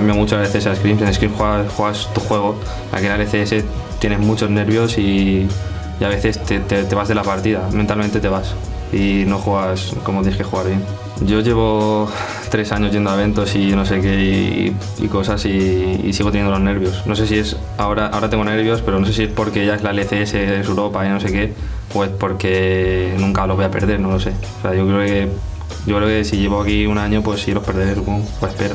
cambia mucho la LCS a Scrims. En Scrims juegas tu juego, aquí en la LCS tienes muchos nervios y a veces te vas de la partida, mentalmente te vas y no juegas como tienes que jugar bien. Yo llevo 3 años yendo a eventos y no sé qué y cosas y sigo teniendo los nervios. No sé si es ahora tengo nervios, pero no sé si es porque ya es la LCS, es Europa y no sé qué, o es porque nunca los voy a perder, no lo sé. O sea, yo creo que si llevo aquí un año, pues sí los perderé, supongo, o espero.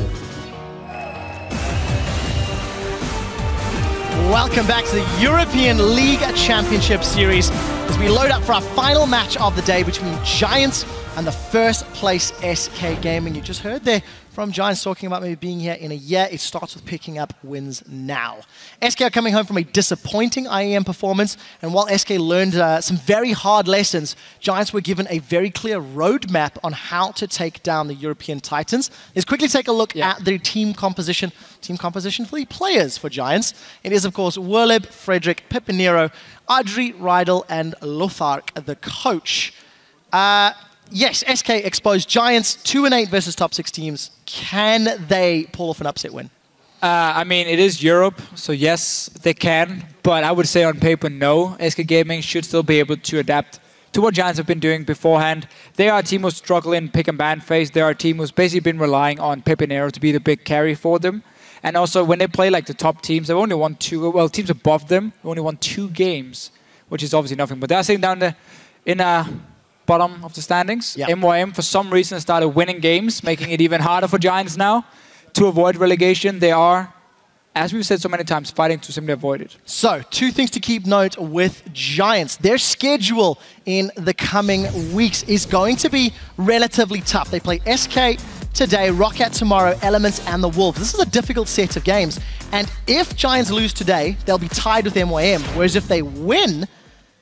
Welcome back to the European League Championship Series as we load up for our final match of the day between Giants and the first place SK Gaming. You just heard there from Giants talking about maybe being here in a year. It starts with picking up wins now. SK are coming home from a disappointing IEM performance, and while SK learned some very hard lessons, Giants were given a very clear roadmap on how to take down the European Titans. Let's quickly take a look at their team composition. Team composition for the players for Giants. It is, of course, Werleb, Frederick, Pepinero, Adri, Rydell, and Lothark, the coach. Yes, SK exposed Giants 2-8 versus top 6 teams. Can they pull off an upset win? I mean, it is Europe, so yes, they can. But I would say on paper, no. SK Gaming should still be able to adapt to what Giants have been doing beforehand. They are a team who's struggling in pick and ban phase. They are a team who's basically been relying on Pepinero to be the big carry for them. And also, when they play like the top teams, they've only won 2. Well, teams above them have only won 2 games, which is obviously nothing. But they're sitting down there in bottom of the standings. MYM, for some reason, started winning games, making it even harder for Giants now to avoid relegation. They are, as we've said so many times, fighting to simply avoid it. So, 2 things to keep note with Giants. Their schedule in the coming weeks is going to be relatively tough. They play SK today, Roccat tomorrow, Elements, and the Wolves. This is a difficult set of games. And if Giants lose today, they'll be tied with MYM. Whereas if they win,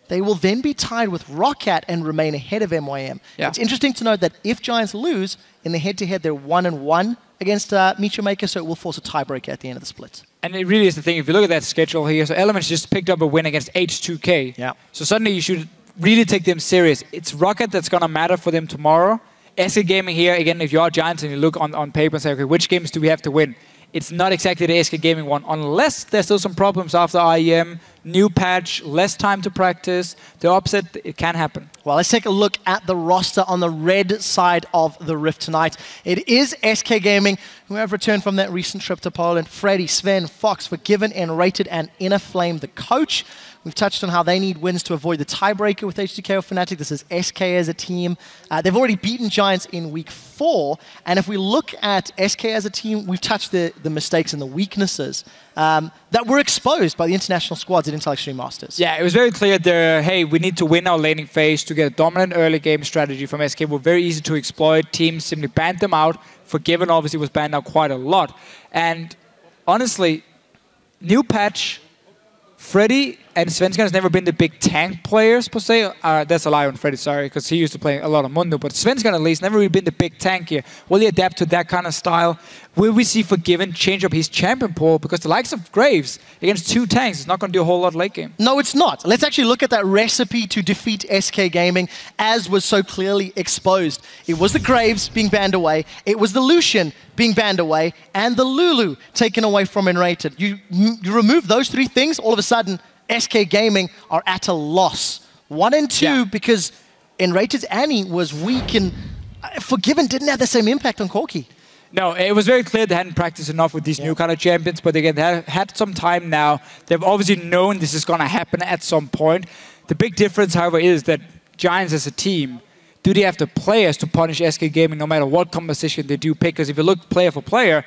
they will then be tied with Roccat and remain ahead of MYM. It's interesting to note that if Giants lose, in the head-to-head, they're 1-1 against Meteor Maker, so it will force a tiebreaker at the end of the split. And it really is the thing. If you look at that schedule here, so Elements just picked up a win against H2K. So suddenly you should really take them serious. It's Roccat that's going to matter for them tomorrow. SK Gaming here, again, if you are Giants and you look on paper and say, okay, which games do we have to win? It's not exactly the SK Gaming one, unless there's still some problems after IEM, new patch, less time to practice. The upset, it can happen. Well, let's take a look at the roster on the red side of the Rift tonight. It is SK Gaming, who have returned from that recent trip to Poland. Freddy, Sven, Fox, Forgiven, and Rated, and Inner Flame, the coach. We've touched on how they need wins to avoid the tiebreaker with H2K or Fnatic. This is SK as a team. They've already beaten Giants in week 4. And if we look at SK as a team, we've touched the mistakes and the weaknesses that were exposed by the international squads at Intel Extreme Masters. Yeah, it was very clear there, hey, we need to win our laning phase to get a dominant early game strategy from SK. Were very easy to exploit. Teams simply banned them out. Forgiven obviously was banned out quite a lot. And honestly, new patch, Freddy and Svensson has never been the big tank players, per se. That's a lie on Freddy, sorry, because he used to play a lot of Mundo. But Svensson, at least, never really been the big tank here. Will he adapt to that kind of style? Will we see Forgiven change up his champion pool? Because the likes of Graves against 2 tanks is not going to do a whole lot late game. No, it's not. Let's actually look at that recipe to defeat SK Gaming, as was so clearly exposed. It was the Graves being banned away. It was the Lucian being banned away, and the Lulu taken away from Enrated. You remove those 3 things, all of a sudden, SK Gaming are at a loss. 1 and 2 because Enrated's Annie was weak and Forgiven didn't have the same impact on Corki. No, it was very clear they hadn't practiced enough with these new kind of champions, but again, they have had some time now. They've obviously known this is going to happen at some point. The big difference, however, is that Giants as a team, do they have the players to punish SK Gaming no matter what composition they do pick? Because if you look player for player,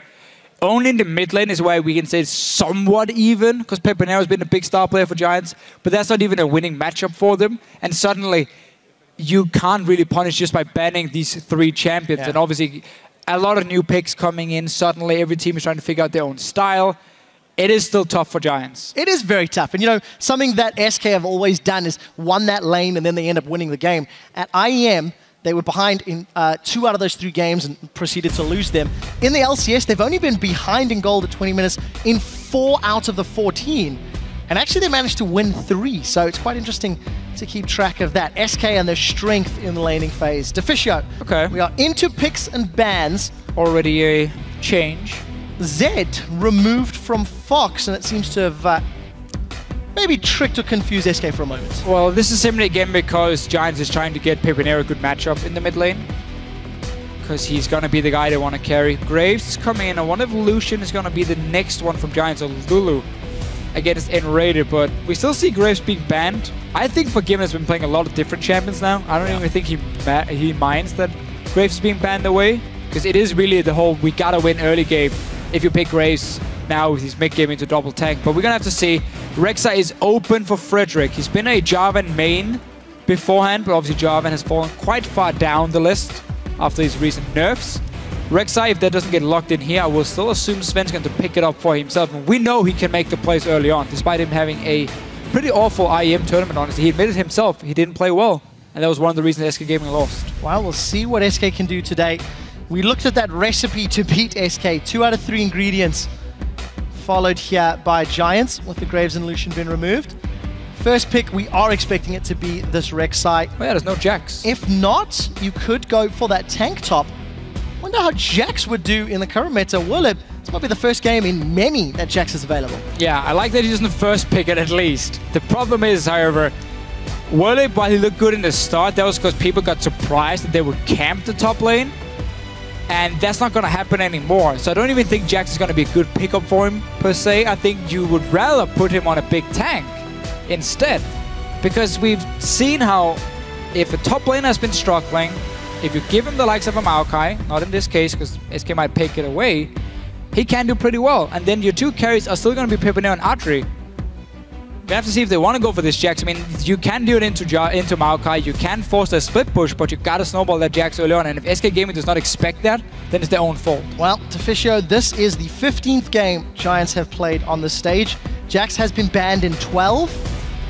only in the mid lane is where we can say it's somewhat even, because Pepinero has been a big star player for Giants, but that's not even a winning matchup for them. And suddenly, you can't really punish just by banning these 3 champions. And obviously, a lot of new picks coming in. Suddenly, every team is trying to figure out their own style. It is still tough for Giants. It is very tough. And, you know, something that SK have always done is won that lane and then they end up winning the game. At IEM, they were behind in 2 out of those 3 games and proceeded to lose them. In the LCS, they've only been behind in gold at 20 minutes in 4 out of the 14. And actually, they managed to win 3. So it's quite interesting to keep track of that. SK and their strength in the laning phase. Deficio, we are into picks and bans. Already a change. Zed removed from Fox, and it seems to have maybe tricked or confused SK for a moment. Well, this is simply again because Giants is trying to get Pepinero a good matchup in the mid lane. Because he's going to be the guy they want to carry. Graves is coming in. I wonder if Lucian is going to be the next one from Giants, or Lulu against N-rated, but we still see Graves being banned. I think Forgiven has been playing a lot of different champions now. I don't even think he minds that Graves is being banned away, because it is really the whole we gotta win early game if you pick Graves now with his mid game into double tank. But we're gonna have to see. Rexa is open for Frederick. He's been a Jarvan main beforehand, but obviously Jarvan has fallen quite far down the list after his recent nerfs. Rexa, if that doesn't get locked in here, I will still assume Sven's going to pick it up for himself. And we know he can make the plays early on, despite him having a pretty awful IEM tournament, honestly. He admitted himself he didn't play well. And that was one of the reasons SK Gaming lost. Well, we'll see what SK can do today. We looked at that recipe to beat SK. 2 out of 3 ingredients followed here by Giants, with the Graves and Lucian being removed. First pick, we are expecting it to be this Rek'Sai. Oh yeah, there's no Jax. If not, you could go for that tank top. Wonder how Jax would do in the current meta. Willip, this might be the first game in many that Jax is available. Yeah, I like that he doesn't first pick it at least. The problem is, however, Willip, while he looked good in the start, that was because people got surprised that they would camp the top lane. And that's not going to happen anymore. So I don't even think Jax is going to be a good pickup for him, per se. I think you would rather put him on a big tank instead. Because we've seen how if a top lane has been struggling, if you give him the likes of a Maokai, not in this case because SK might take it away, he can do pretty well. And then your 2 carries are still going to be Pepinero and Atri. We have to see if they want to go for this Jax. I mean, you can do it into Maokai, you can force a split push, but you got to snowball that Jax early on. And if SK Gaming does not expect that, then it's their own fault. Well, Tafisio, this is the 15th game Giants have played on the stage. Jax has been banned in 12.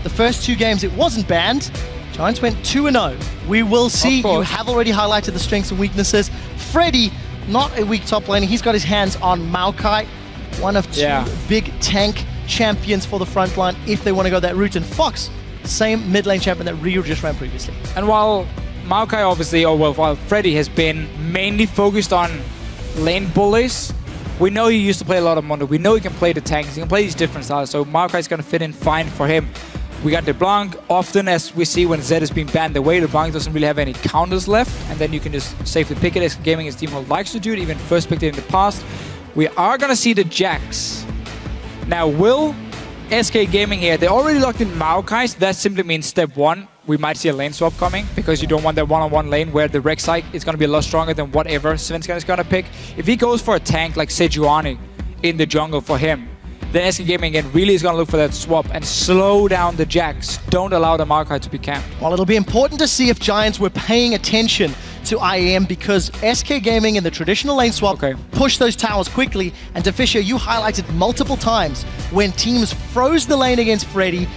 The first 2 games it wasn't banned. Giants went 2-0. We will see. You have already highlighted the strengths and weaknesses. Freddy, not a weak top laner. He's got his hands on Maokai, one of 2 big tank champions for the front line if they want to go that route. And Fox, same mid lane champion that Ryu just ran previously. And while Maokai obviously, while Freddy has been mainly focused on lane bullies, we know he used to play a lot of Mondo. We know he can play the tanks. He can play these different styles. So Maokai is going to fit in fine for him. We got LeBlanc. Often, as we see when Zed is being banned away, LeBlanc doesn't really have any counters left. And then you can just safely pick it, as Gaming his team likes to do it, even first picked it in the past. We are going to see the Jax. Now, will SK Gaming here, they already locked in Maokai, so that simply means step 1, we might see a lane swap coming, because you don't want that one-on-one lane where the Rek'Sai is going to be a lot stronger than whatever Svenska is going to pick. If he goes for a tank like Sejuani in the jungle for him, then SK Gaming again really is going to look for that swap and slow down the Jax. Don't allow the Maokai to be camped. Well, it'll be important to see if Giants were paying attention to IEM, because SK Gaming in the traditional lane swap push those towers quickly. And Tafisio, you highlighted multiple times when teams froze the lane against Freddy,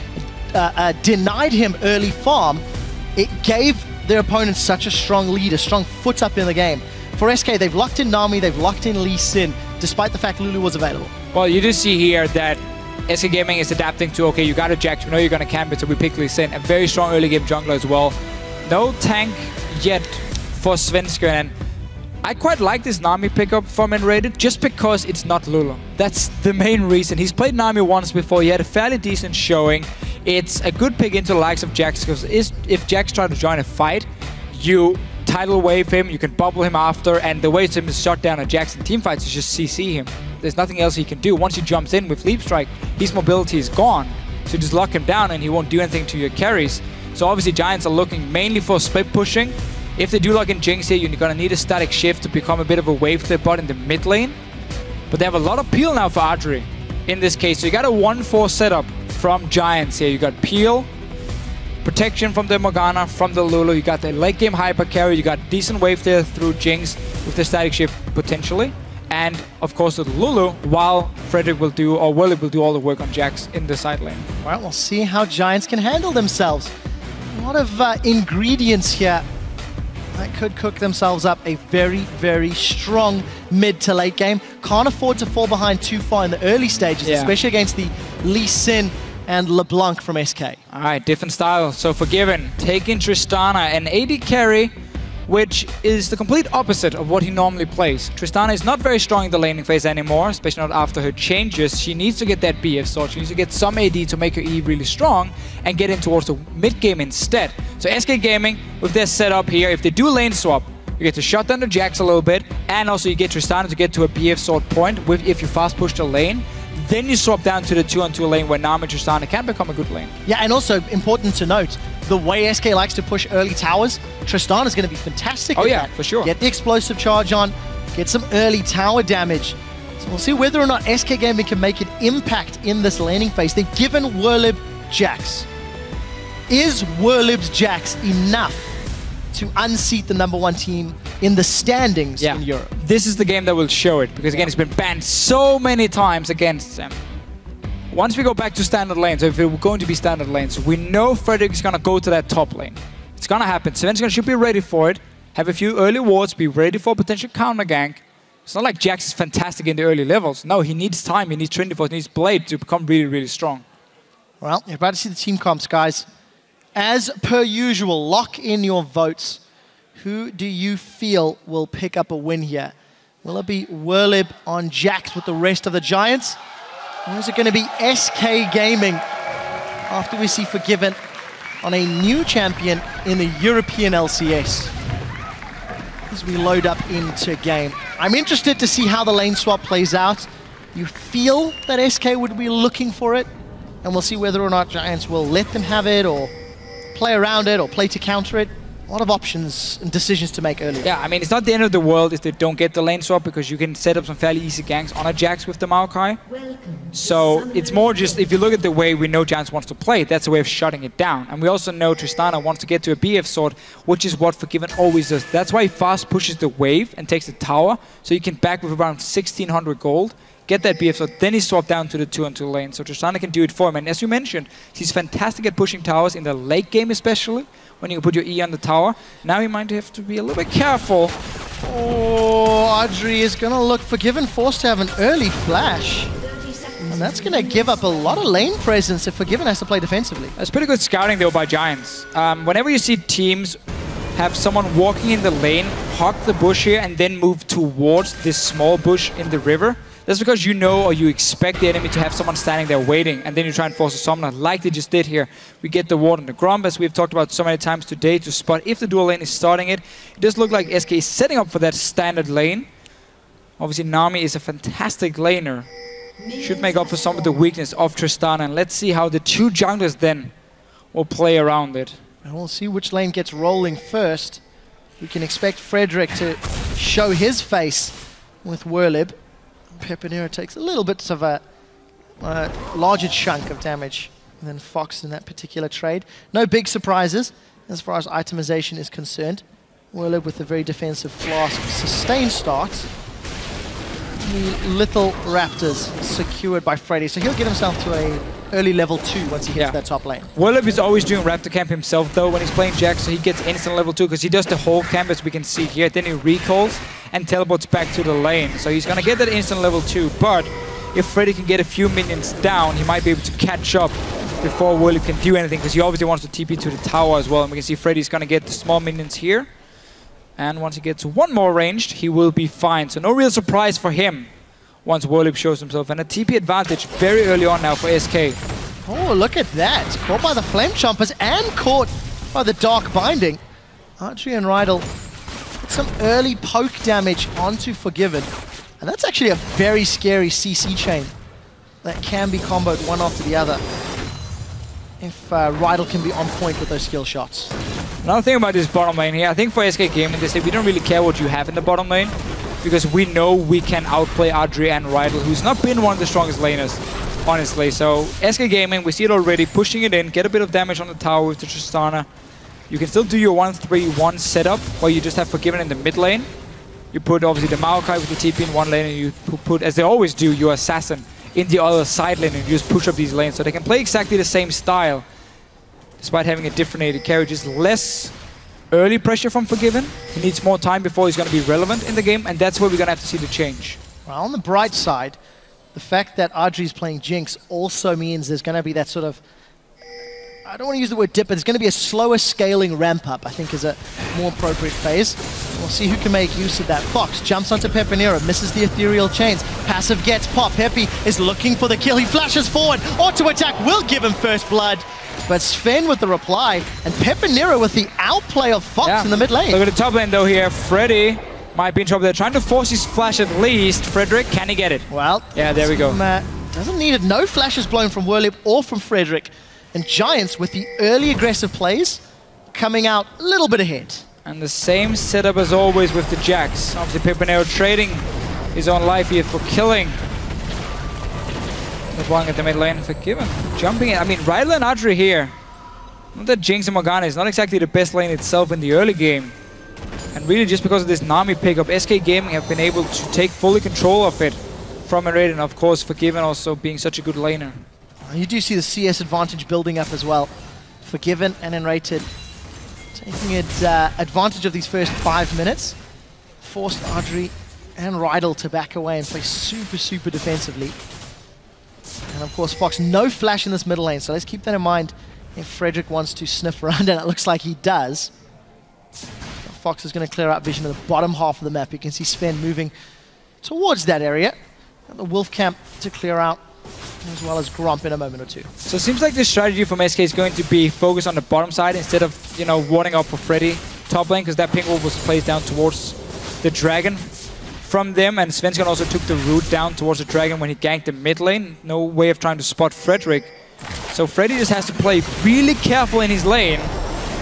denied him early farm, it gave their opponents such a strong lead, a strong foot up in the game. For SK, they've locked in Nami, they've locked in Lee Sin, despite the fact Lulu was available. Well, you do see here that SK Gaming is adapting to, okay, you got a Jax, we know you're going to camp it, so we pick Lee Sin. A very strong early game jungler as well. No tank yet for Svenska, and I quite like this Nami pickup from N-rated just because it's not Lulu. That's the main reason. He's played Nami once before, he had a fairly decent showing. It's a good pick into the likes of Jax, because if Jax tries to join a fight, you tidal wave him, you can bubble him after, and the way to shut down a Jax in teamfights is just CC him. There's nothing else he can do. Once he jumps in with Leap Strike, his mobility is gone. So just lock him down and he won't do anything to your carries. So obviously Giants are looking mainly for split pushing. If they do lock in Jinx here, you're going to need a static shift to become a bit of a wave clip bot in the mid lane. But they have a lot of peel now for Adri in this case. So you got a 1-4 setup from Giants here. You got peel, protection from the Morgana, from the Lulu. You got the late game hyper carry. You got decent wave there through Jinx with the static shift potentially. And of course the Lulu, while Frederick will do, or Willie will do all the work on Jax in the side lane. Well, we'll see how Giants can handle themselves. A lot of ingredients here that could cook themselves up a very, very strong mid to late game. Can't afford to fall behind too far in the early stages, especially against the Lee Sin and LeBlanc from SK. All right, different style. So Forgiven, taking Tristana, an AD carry which is the complete opposite of what he normally plays. Tristana is not very strong in the laning phase anymore, especially not after her changes. She needs to get that BF sword. She needs to get some AD to make her E really strong and get in towards the mid game instead. So SK Gaming, with their setup here, if they do lane swap, you get to shut down the Jax a little bit, and also you get Tristana to get to a BF sword point if you fast push the lane. Then you swap down to the 2-on-2 lane where Nami and Tristana can become a good lane. Yeah, and also important to note, the way SK likes to push early towers, Tristana's going to be fantastic at that. For sure. Get the explosive charge on, get some early tower damage. So we'll see whether or not SK Gaming can make an impact in this laning phase. They've given Werlib Jax. Is Werlib's Jax enough to unseat the #1 team in the standings in Europe? This is the game that will show it, because again, it's been banned so many times against them. Once we go back to standard lanes, so if it were going to be standard lanes, we know Frederick is going to go to that top lane. It's going to happen. Svenska should be ready for it, have a few early wards, be ready for potential counter gank. It's not like Jax is fantastic in the early levels. No, he needs time, he needs Trinity Force, he needs Blade to become really, really strong. Well, you're about to see the team comps, guys. As per usual, lock in your votes. Who do you feel will pick up a win here? Will it be Werlib on Jax with the rest of the Giants? Or is it going to be SK Gaming after we see Forgiven on a new champion in the European LCS? As we load up into game. I'm interested to see how the lane swap plays out. You feel that SK would be looking for it, and we'll see whether or not Giants will let them have it or play around it or play to counter it. A lot of options and decisions to make earlier. Yeah, I mean, it's not the end of the world if they don't get the lane swap, because you can set up some fairly easy ganks on a Jax with the Maokai. So it's more just, if you look at the way we know Giants wants to play, that's a way of shutting it down. And we also know Tristana wants to get to a BF sword, which is what Forgiven always does. That's why he fast pushes the wave and takes the tower, so you can back with around 1600 gold, get that BF sword, then he swapped down to the 2-on-2 lane. So Tristana can do it for him. And as you mentioned, he's fantastic at pushing towers in the late game especially, when you put your E on the tower. Now you might have to be a little bit careful. Oh, Audrey is going to look Forgiven, forced to have an early flash. And that's going to give up a lot of lane presence if Forgiven has to play defensively. That's pretty good scouting though by Giants. Whenever you see teams have someone walking in the lane, hog the bush here, and then move towards this small bush in the river, that's because you know or you expect the enemy to have someone standing there waiting, and then you try and force a summoner like they just did here. We get the ward on the Gromp, as we've talked about so many times today, to spot if the dual lane is starting it. It does look like SK is setting up for that standard lane. Obviously, Nami is a fantastic laner. Should make up for some of the weakness of Tristana, and let's see how the two junglers then will play around it. And we'll see which lane gets rolling first. We can expect Frederick to show his face with Werlib. Pepinero takes a little bit of a larger chunk of damage than Fox in that particular trade. No big surprises as far as itemization is concerned. Werlib with a very defensive Flask sustained start. The Little Raptors secured by Freddy, so he'll get himself to a early level 2 once he hits that top lane. Werlib is always doing Raptor camp himself though when he's playing Jax, so he gets instant level 2 because he does the whole camp as we can see here. Then he recalls and teleports back to the lane. So he's gonna get that instant level 2, but if Freddy can get a few minions down, he might be able to catch up before Werlib can do anything, because he obviously wants to TP to the tower as well. And we can see Freddy's gonna get the small minions here. And once he gets one more ranged, he will be fine. So no real surprise for him once Werlib shows himself. And a TP advantage very early on now for SK. Oh, look at that. Caught by the Flame Chompers and caught by the Dark Binding. Archery and Rydell put some early poke damage onto Forgiven. And that's actually a very scary CC chain that can be comboed one after the other if Rydell can be on point with those skill shots. Another thing about this bottom lane here, I think for SK Gaming, they say we don't really care what you have in the bottom lane, because we know we can outplay Audrey and Rydell, who's not been one of the strongest laners, honestly. So SK Gaming, we see it already, pushing it in, get a bit of damage on the tower with the Tristana. You can still do your 1-3-1 setup, where you just have Forgiven in the mid lane. You put obviously the Maokai with the TP in one lane, and you put, as they always do, your Assassin in the other side lane, and you just push up these lanes. So they can play exactly the same style, despite having a different AD carry. Just less early pressure from Forgiven. He needs more time before he's going to be relevant in the game, and that's where we're going to have to see the change. Well, on the bright side, the fact that Audrey's playing Jinx also means there's going to be that sort of I don't want to use the word dip, but it's going to be a slower scaling ramp up, I think is a more appropriate phase. We'll see who can make use of that. Fox jumps onto Pepinero, misses the ethereal chains. Passive gets pop. Peppy is looking for the kill. He flashes forward. Auto attack will give him first blood. But Sven with the reply, and Pepinero with the outplay of Fox in the mid lane. Look at the top lane though here. Freddy might be in trouble. They're trying to force his flash at least. Frederick, can he get it? Well, yeah, there we go. Doesn't need it. No flashes blown from Whirlip or from Frederick. And Giants with the early aggressive plays coming out a little bit ahead. And the same setup as always with the Jacks. Obviously Pepinero trading his own life here for killing the Blanc at the mid lane. Forgiven. Jumping in. I mean, Rydell and Adri here. Not that Jinx and Morgana is not exactly the best lane itself in the early game. And really just because of this Nami pickup, SK Gaming have been able to take fully control of it from Raiden, and of course Forgiven also being such a good laner. You do see the CS advantage building up as well. Forgiven and Enrated taking advantage of these first 5 minutes. Forced Adri and Rydell to back away and play super defensively. And of course Fox, no flash in this middle lane, so let's keep that in mind if Frederick wants to sniff around, and it looks like he does. Fox is going to clear out vision of the bottom half of the map. You can see Sven moving towards that area. And the Wolf Camp to clear out, as well as Gromp in a moment or two. So it seems like the strategy from SK is going to be focus on the bottom side instead of, you know, warding up for Freddy top lane, because that pink wolf was placed down towards the dragon from them, and Svensson also took the route down towards the dragon when he ganked the mid lane. No way of trying to spot Frederick. So Freddy just has to play really careful in his lane.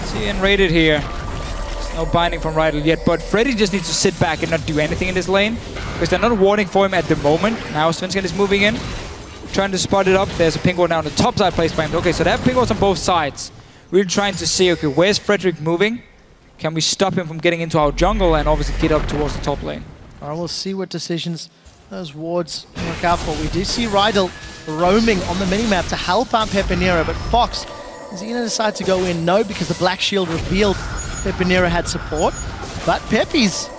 See, Enrated here. There's no binding from Rydell yet, but Freddy just needs to sit back and not do anything in this lane, because they're not warding for him at the moment. Now Svensson is moving in, trying to spot it up. There's a pink ward now on the top side placed by him. Okay, so they have pink wards on both sides. We're trying to see, okay, where's Frederick moving? Can we stop him from getting into our jungle and obviously get up towards the top lane? All right, we'll see what decisions those wards work out for. We do see Rydell roaming on the minimap to help out Pepinero, but Fox, is he going to decide to go in? No, because the Black Shield revealed Pepinero had support. But Peppy's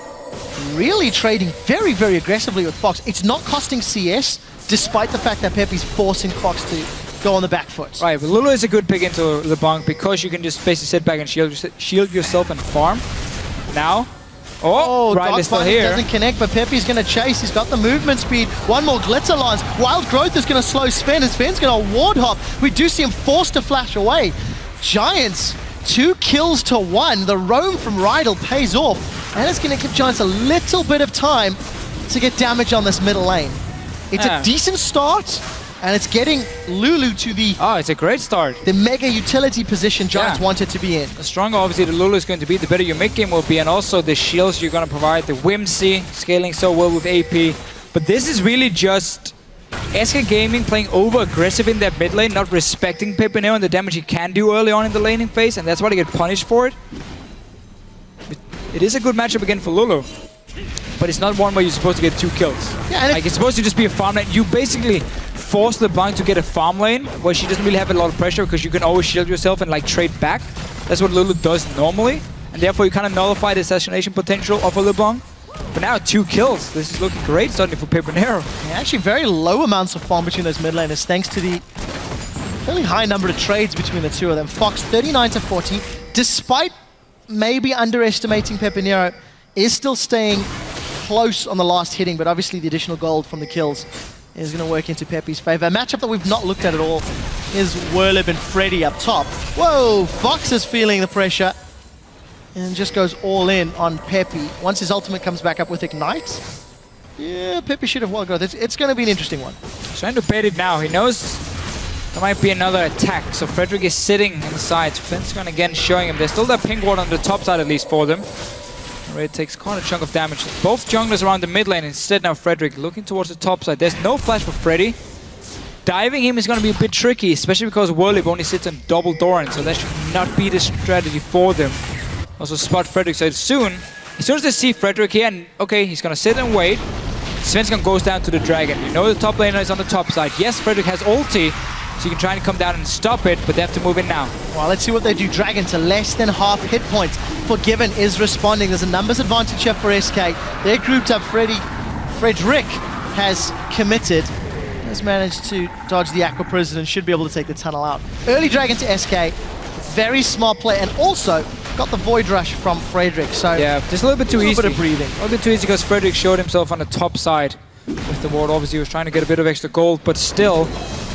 really trading very aggressively with Fox. It's not costing CS, despite the fact that Peppy's forcing Fox to go on the back foot. Right, but Lulu is a good pick into LeBlanc because you can just basically sit back and shield yourself and farm. Now, Rydell is still here. Doesn't connect, but Peppy's going to chase. He's got the movement speed. One more Glitzer lance. Wild Growth is going to slow Sven, and Sven's going to ward hop. We do see him forced to flash away. Giants, 2 kills to 1. The roam from Rydell pays off, and it's going to give Giants a little bit of time to get damage on this middle lane. It's a decent start, and it's getting Lulu to the... Oh, it's a great start. The mega utility position Giants wanted to be in. The stronger, obviously, the Lulu is going to be, the better your mid game will be, and also the shields you're going to provide, the Whimsy, scaling so well with AP. But this is really just SK Gaming playing over-aggressive in that mid lane, not respecting Pepinero and the damage he can do early on in the laning phase, and that's why they get punished for it. It is a good matchup again for Lulu. But it's not one where you're supposed to get 2 kills. Yeah, like, it's supposed to just be a farm lane. You basically force LeBlanc to get a farm lane where she doesn't really have a lot of pressure because you can always shield yourself and like trade back. That's what Lulu does normally. And therefore you kind of nullify the assassination potential of a LeBlanc. But now 2 kills. This is looking great starting for Pepinero. Yeah, actually very low amounts of farm between those mid laners thanks to the fairly high number of trades between the two of them. Fox 39 to 40, despite maybe underestimating Pepinero, is still staying close on the last hitting, but obviously the additional gold from the kills is going to work into Peppy's favor. A matchup that we've not looked at all is Whirlip and Freddy up top. Whoa, Fox is feeling the pressure and just goes all in on Peppy. Once his ultimate comes back up with Ignite, yeah, Peppy should have well got this. It's going to be an interesting one. He's trying to bait it now. He knows there might be another attack, so Frederick is sitting inside. Finn's again showing him. There's still that pink ward on the top side at least for them. Red takes quite a chunk of damage. Both junglers around the mid lane. Instead now Frederick looking towards the top side. There's no flash for Freddy. Diving him is going to be a bit tricky, especially because Whirlip only sits on double Doran, so that should not be the strategy for them. Also spot Frederick, so as soon as they see Frederick here, and okay, he's going to sit and wait, Svensson goes down to the dragon. You know the top laner is on the top side. Yes, Frederick has ulti, so you can try and come down and stop it, but they have to move in now. Well, let's see what they do. Dragon to less than half hit points. Forgiven is responding. There's a numbers advantage here for SK. They're grouped up. Frederick has committed. has managed to dodge the Aqua Prison and should be able to take the tunnel out. Early Dragon to SK, very smart play, and also got the Void Rush from Frederick. So yeah, just a little bit too easy. A little bit of breathing. A little bit too easy because Frederick showed himself on the top side with the ward. Obviously, he was trying to get a bit of extra gold, but still,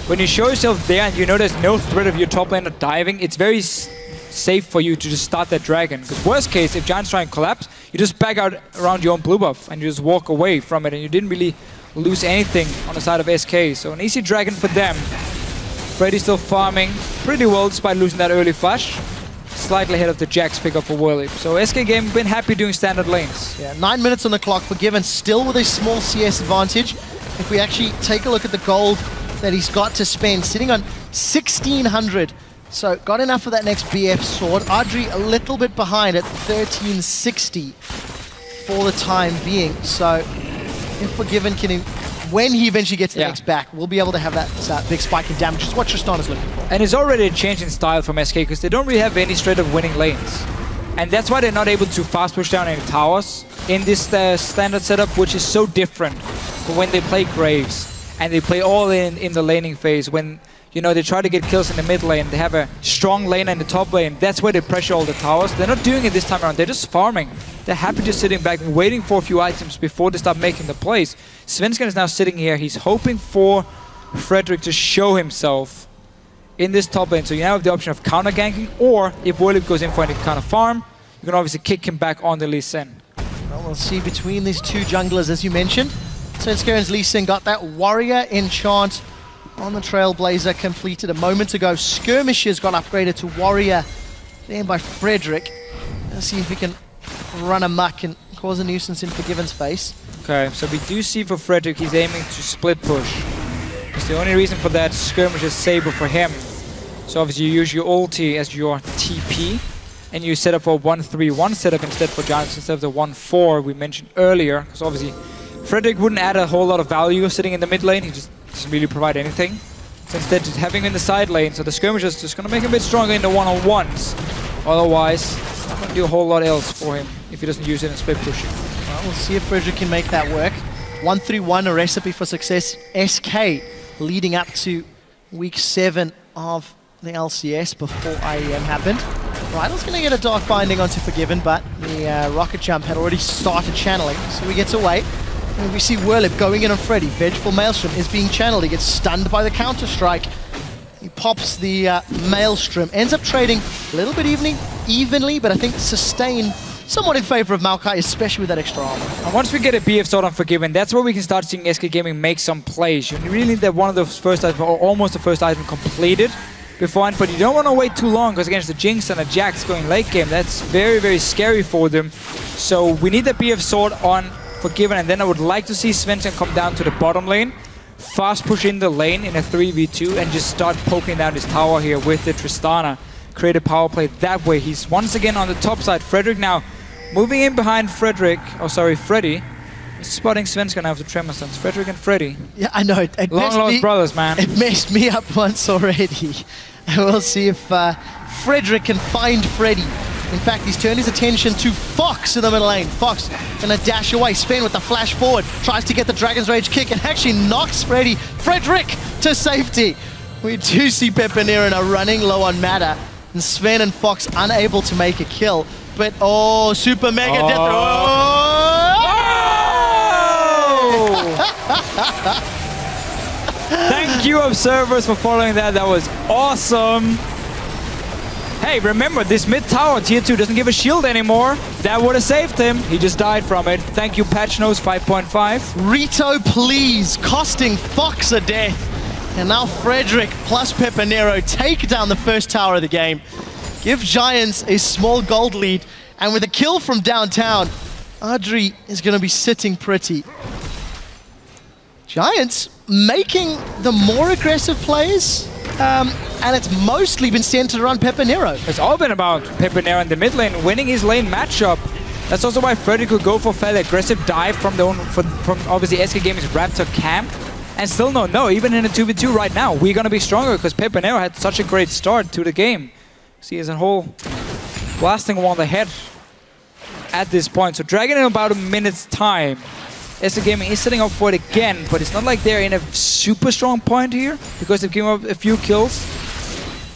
when you show yourself there and you know there's no threat of your top laner diving, it's very safe for you to just start that dragon. Because worst case, if Giants try and collapse, you just back out around your own blue buff and you just walk away from it, and you didn't really lose anything on the side of SK. So an easy dragon for them. Freddy still farming pretty well despite losing that early flash. Slightly ahead of the Jax pickup for Whirlip. So SK game been happy doing standard lanes. Yeah, 9 minutes on the clock for Given, still with a small CS advantage. If we actually take a look at the gold that he's got to spend, sitting on 1,600. So got enough for that next BF sword. Audrey a little bit behind at 1,360 for the time being. So if Forgiven can, when he eventually gets the next back, we'll be able to have that big spike in damage, which is what Tristan is looking for. And it's already a change in style from SK because they don't really have any straight up winning lanes. And that's why they're not able to fast push down any towers in this standard setup, which is so different from when they play Graves and they play all in the laning phase. When, you know, they try to get kills in the mid lane, they have a strong laner in the top lane, that's where they pressure all the towers. They're not doing it this time around, they're just farming. They're happy just sitting back and waiting for a few items before they start making the plays. Svensson is now sitting here, he's hoping for Frederick to show himself in this top lane. So you now have the option of counter ganking, or if Whirlip goes in for any kind of farm, you can obviously kick him back on the Lee Sin. Well, we'll see between these two junglers, as you mentioned. Svenskaren's Lee Sin got that Warrior enchant on the Trailblazer completed a moment ago. Skirmishers got upgraded to Warrior then by Frederick. Let's see if he can run amok and cause a nuisance in Forgiven's face. Okay, so we do see for Frederick, he's aiming to split push. It's the only reason for that Skirmish is Saber for him. So obviously you use your ulti as your TP, and you set up for a 1-3-1 setup instead for Giants instead of the 1-4 we mentioned earlier. Because obviously Frederick wouldn't add a whole lot of value sitting in the mid lane, he just doesn't really provide anything. So instead just having him in the side lane, so the Skirmish is just going to make him a bit stronger in the one-on-ones. Otherwise, it's not going to do a whole lot else for him if he doesn't use it in split pushing. Well, we'll see if Frederick can make that work. 1-3-1, a recipe for success. SK leading up to week 7 of the LCS before IEM happened. Rydell's going to get a Dark Binding onto Forgiven, but the Rocket Jump had already started channeling, so we get to wait. And we see Whirlip going in on Freddy. Vengeful Maelstrom is being channeled. He gets stunned by the counter-strike. He pops the Maelstrom, ends up trading a little bit evenly, but I think sustain somewhat in favor of Maokai, especially with that extra armor. And once we get a BF sword on Forgiven, that's where we can start seeing SK Gaming make some plays. You really need that one of the first items, or almost the first item completed beforehand, but you don't want to wait too long, because against the Jinx and the Jax going late game, that's very, very scary for them. So we need the BF sword on Forgiven, and then I would like to see Svensson come down to the bottom lane, fast push in the lane in a 3v2, and just start poking down his tower here with the Tristana. Create a power play that way. He's once again on the top side. Frederick now moving in behind Freddy. He's spotting Svensson now with the Tremor Stuns. Frederick and Freddy. Yeah, I know. It long lost brothers, man. It messed me up once already. And we'll see if Frederick can find Freddy. In fact, he's turned his attention to Fox in the middle lane. Fox gonna dash away, spin with the flash forward, tries to get the Dragon's Rage kick, and actually knocks Frederick to safety. We do see Pepinera running low on mana, and Sven and Fox unable to make a kill. But oh, super mega death. Oh! Thank you, observers, for following that. That was awesome. Hey, remember, this mid tower, tier 2, doesn't give a shield anymore. That would have saved him. He just died from it. Thank you, Patch Nose 5.5. Rito, please, costing Fox a death. And now Frederick plus Pepinero take down the first tower of the game. Give Giants a small gold lead. And with a kill from downtown, Audrey is going to be sitting pretty. Giants making the more aggressive plays. And it's mostly been centered around Pepinero. It's all been about Pepinero in the mid lane, winning his lane matchup. That's also why Freddy could go for fairly aggressive dive from obviously SK Gaming's Raptor camp. And still no, even in a 2v2 right now, we're going to be stronger because Pepinero had such a great start to the game. See, as a whole blasting him on the head at this point. So Dragon in about a minute's time SK Gaming is setting up for it again, but it's not like they're in a super strong point here, because they've given up a few kills.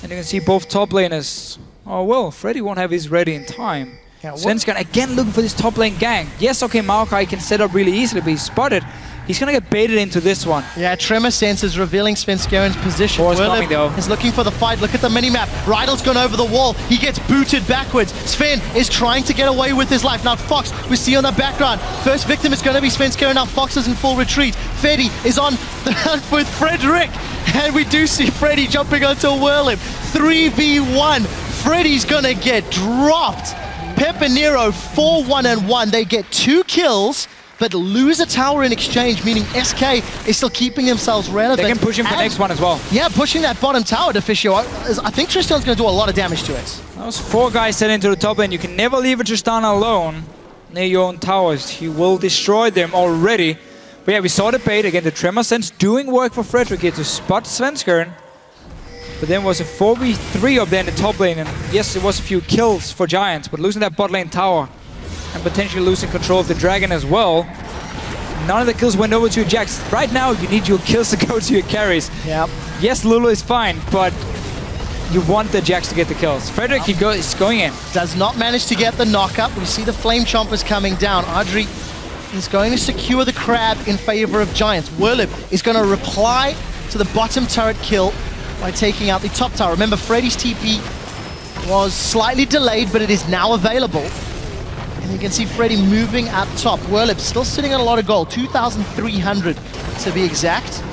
And you can see both top laners. Oh well, Freddy won't have his ready in time. Yeah, Svenskeren again looking for this top lane gang. Yes, okay, Maokai can set up really easily, but he's spotted. He's gonna get baited into this one. Yeah, Tremor Sense is revealing Svenskeren's position. War's coming though. Is looking for the fight. Look at the minimap. Rydell's gone over the wall. He gets booted backwards. Sven is trying to get away with his life. Now Fox, we see on the background. First victim is going to be Svenskeren. Now Fox is in full retreat. Freddy is on the hunt with Frederick. And we do see Freddy jumping onto Whirlim. 3v1. Freddy's going to get dropped. Pepinero 4-1-1. They get 2 kills, but lose a tower in exchange, meaning SK is still keeping themselves relevant. They can push him for the next one as well. Yeah, pushing that bottom tower to Fischio. I think Tristan's going to do a lot of damage to it. Those 4 guys set into the top lane. You can never leave a Tristan alone near your own towers. He will destroy them already. But yeah, we saw the bait. Again, the Tremor Sense doing work for Frederick here to spot Svenskeren. But then was a 4v3 up there in the top lane. And yes, it was a few kills for Giants, but losing that bot lane tower and potentially losing control of the dragon as well. None of the kills went over to your Jax. Right now, you need your kills to go to your carries. Yep. Yes, Lulu is fine, but you want the Jax to get the kills. Frederick is going in. Does not manage to get the knockup. We see the Flame Chompers coming down. Adri is going to secure the crab in favor of Giants. Whirlim is going to reply to the bottom turret kill by taking out the top tower. Remember, Freddy's TP was slightly delayed, but it is now available. And you can see Freddy moving up top. Whirlim still sitting on a lot of gold, 2,300 to be exact.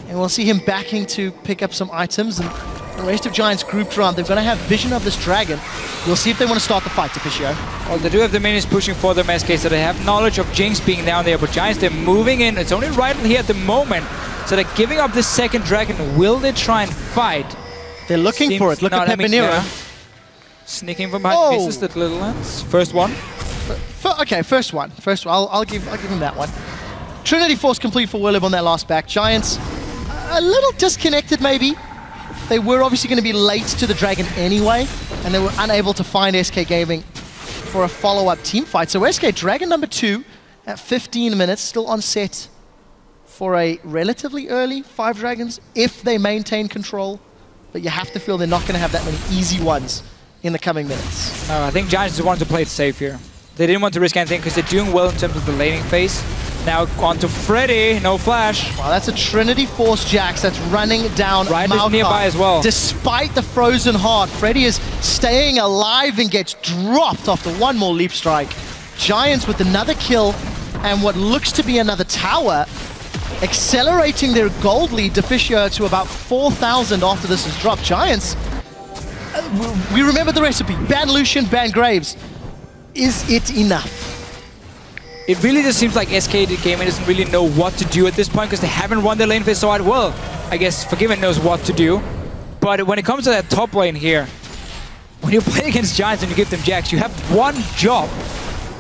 And we'll see him backing to pick up some items. And the rest of Giants grouped around. They're going to have vision of this dragon. We'll see if they want to start the fight, Officio. Well, they do have the minions pushing for them, SK, so they have knowledge of Jinx being down there. But Giants, they're moving in. It's only Rydell here at the moment. So they're giving up this second dragon. Will they try and fight? They're looking for it. Look at Pepinero. Sneaking from behind Fiss, that little lens. First one. Okay, first one. I'll give him that one. Trinity Force complete for Whirlim on that last back. Giants, a little disconnected maybe. They were obviously going to be late to the dragon anyway, and they were unable to find SK Gaming for a follow-up team fight. So SK Dragon number 2 at 15 minutes, still on set for a relatively early 5 dragons if they maintain control. But you have to feel they're not going to have that many easy ones in the coming minutes. I think Giants just wanted to play it safe here. They didn't want to risk anything because they're doing well in terms of the laning phase. Now on to Freddy, no flash. Wow, that's a Trinity Force Jax that's running down Rydell's nearby as well. Despite the frozen heart, Freddy is staying alive and gets dropped after one more leap strike. Giants with another kill and what looks to be another tower, accelerating their gold lead to about 4,000 after this is dropped. Giants, we remember the recipe. Ban Lucian, ban Graves. Is it enough? It really just seems like SK Gaming doesn't really know what to do at this point because they haven't won their lane phase so hard. Well, I guess Forgiven knows what to do. But when it comes to that top lane here, when you play against Giants and you give them Jax, you have one job.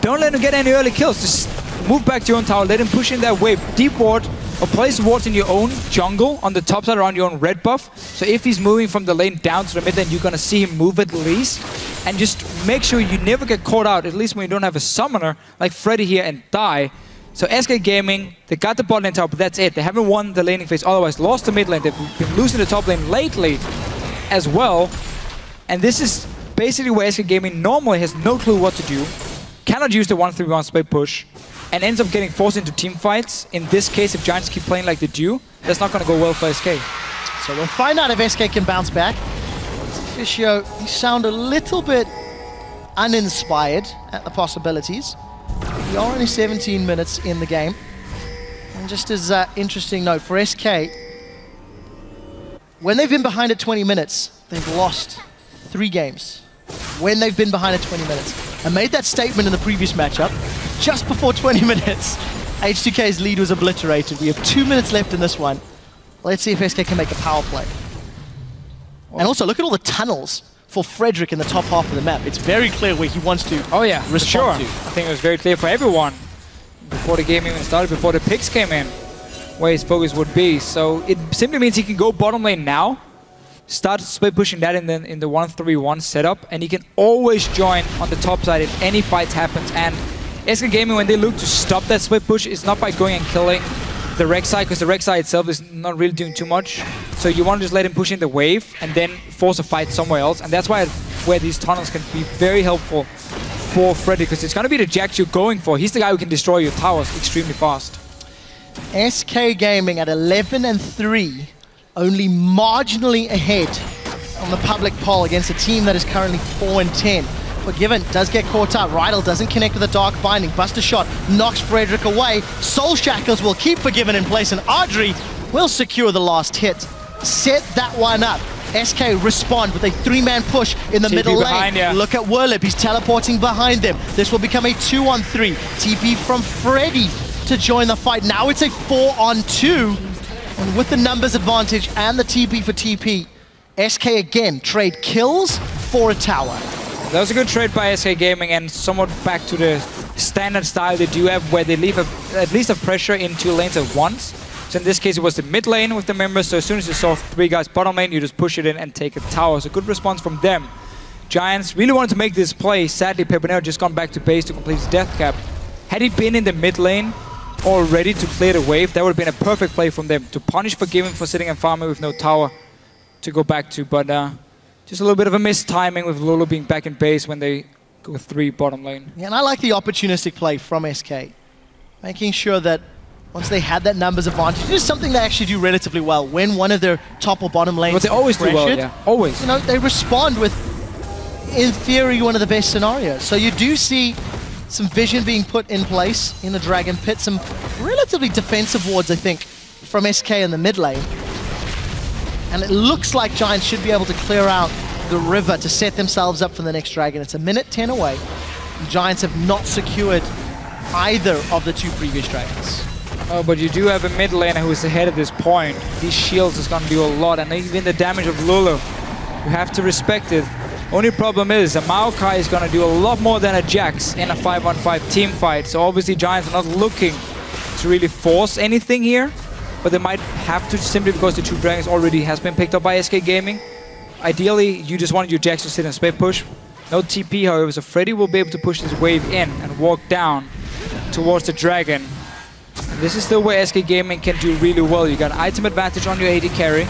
Don't let them get any early kills. Just move back to your own tower, let him push in that wave. Deep ward, or place wards in your own jungle on the top side around your own red buff. So if he's moving from the lane down to the mid lane, you're going to see him move at least. And just make sure you never get caught out, at least when you don't have a summoner like Freddy here, and die. So SK Gaming, they got the bot lane tower, but that's it. They haven't won the laning phase, otherwise lost the mid lane. They've been losing the top lane lately as well. And this is basically where SK Gaming normally has no clue what to do. Cannot use the 1-3-1 split push. And ends up getting forced into team fights. In this case, if Giants keep playing like they do, that's not going to go well for SK. So we'll find out if SK can bounce back. Fischio, you sound a little bit uninspired at the possibilities. We are only 17 minutes in the game. And just as an interesting note, for SK, when they've been behind at 20 minutes, they've lost 3 games. When they've been behind at 20 minutes. I made that statement in the previous matchup. Just before 20 minutes, H2K's lead was obliterated. We have 2 minutes left in this one. Let's see if SK can make a power play. And also, look at all the tunnels for Frederick in the top half of the map. It's very clear where he wants to respond to. I think it was very clear for everyone before the game even started, before the picks came in, where his focus would be. So it simply means he can go bottom lane now, start split pushing that in the 1-3-1 setup, and he can always join on the top side if any fights happens. And SK Gaming, when they look to stop that split push, it's not by going and killing the Rek'Sai, because the Rek'Sai itself is not really doing too much. So you want to just let him push in the wave and then force a fight somewhere else. And that's where these tunnels can be very helpful for Freddy, because it's going to be the Jax you're going for. He's the guy who can destroy your towers extremely fast. SK Gaming at 11-3, only marginally ahead on the public poll against a team that is currently 4-10. Forgiven does get caught up. Rydell doesn't connect with a Dark Binding. Buster Shot knocks Frederick away. Soul Shackles will keep Forgiven in place, and Audrey will secure the last hit. Set that one up. SK respond with a 3-man push in the TP middle behind, lane. yeah. Look at Werlip, he's teleporting behind them. This will become a 2-on-3. TP from Freddy to join the fight. Now it's a 4-on-2. And with the numbers advantage and the TP for TP, SK again trade kills for a tower. That was a good trade by SK Gaming, and somewhat back to the standard style they do have, where they leave at least a pressure in 2 lanes at once. So in this case, it was the mid lane with the members, so as soon as you saw 3 guys bottom lane, you just push it in and take a tower. So good response from them. Giants really wanted to make this play. Sadly, Pepinero just gone back to base to complete his death cap. Had he been in the mid lane already to clear the wave, that would have been a perfect play from them to punish Forgiven for sitting and farming with no tower to go back to. But just a little bit of a missed timing with Lulu being back in base when they go 3 bottom lane. Yeah, and I like the opportunistic play from SK. Making sure that once they had that numbers advantage, it is something they actually do relatively well. When one of their top or bottom lanes But they always do well, yeah. Always. You know, they respond with, in theory, one of the best scenarios. So you do see some vision being put in place in the Dragon Pit. Some relatively defensive wards, I think, from SK in the mid lane. And it looks like Giants should be able to clear out the river to set themselves up for the next Dragon. It's a minute 10 away. The Giants have not secured either of the 2 previous Dragons. Oh, but you do have a mid laner who is ahead at this point. These shields is going to do a lot, and even the damage of Lulu, you have to respect it. Only problem is, a Maokai is going to do a lot more than a Jax in a 5-on-5 team fight. So obviously Giants are not looking to really force anything here, but they might have to, simply because the 2 Dragons already has been picked up by SK Gaming. Ideally, you just wanted your Jax to sit and split push. No TP, however, so Freddy will be able to push this wave in and walk down towards the Dragon. This is still where SK Gaming can do really well. You got an item advantage on your AD carry.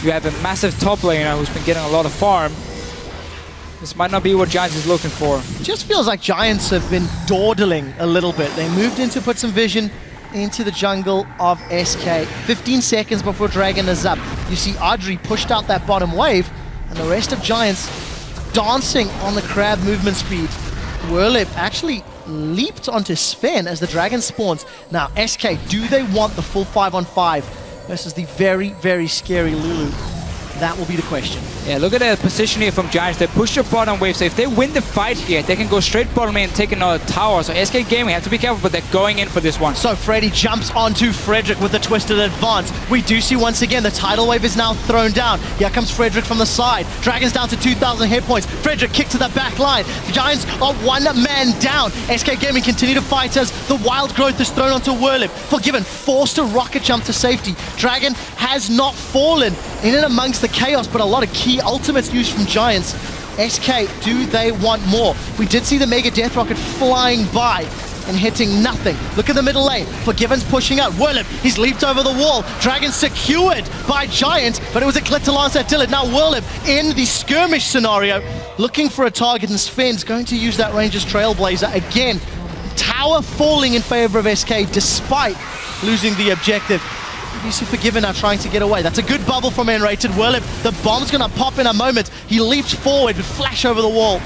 You have a massive top laner who's been getting a lot of farm. This might not be what Giants is looking for. It just feels like Giants have been dawdling a little bit. They moved in to put some vision into the jungle of SK. 15 seconds before Dragon is up. You see Audrey pushed out that bottom wave, and the rest of Giants dancing on the crab movement speed. Werlip actually leaped onto Sven as the Dragon spawns. Now, SK, do they want the full 5-on-5 versus the very, very scary Lulu? That will be the question. Yeah, look at the position here from Giants. They push your bottom wave, so if they win the fight here, they can go straight bottom lane and take another tower. So SK Gaming have to be careful, but they're going in for this one. So Freddy jumps onto Frederick with a twisted advance. We do see once again the tidal wave is now thrown down. Here comes Frederick from the side. Dragon's down to 2,000 hit points. Frederick kicked to the back line. The Giants are 1 man down. SK Gaming continue to fight as the wild growth is thrown onto Werlip. Forgiven, forced to rocket jump to safety. Dragon has not fallen in and amongst the chaos, but a lot of key ultimates used from Giants. SK, do they want more? We did see the Mega Death Rocket flying by and hitting nothing. Look at the middle lane. Forgiven's pushing out. Werlip, he's leaped over the wall. Dragon secured by Giants, but it was a click to lance that Dillard. Now Werlip in the skirmish scenario, looking for a target, and Sven's going to use that Rangers Trailblazer again. Tower falling in favor of SK despite losing the objective. You see Forgiven now trying to get away. That's a good bubble from N-Rated. Werlip, the bomb's gonna pop in a moment. He leaps forward with flash over the wall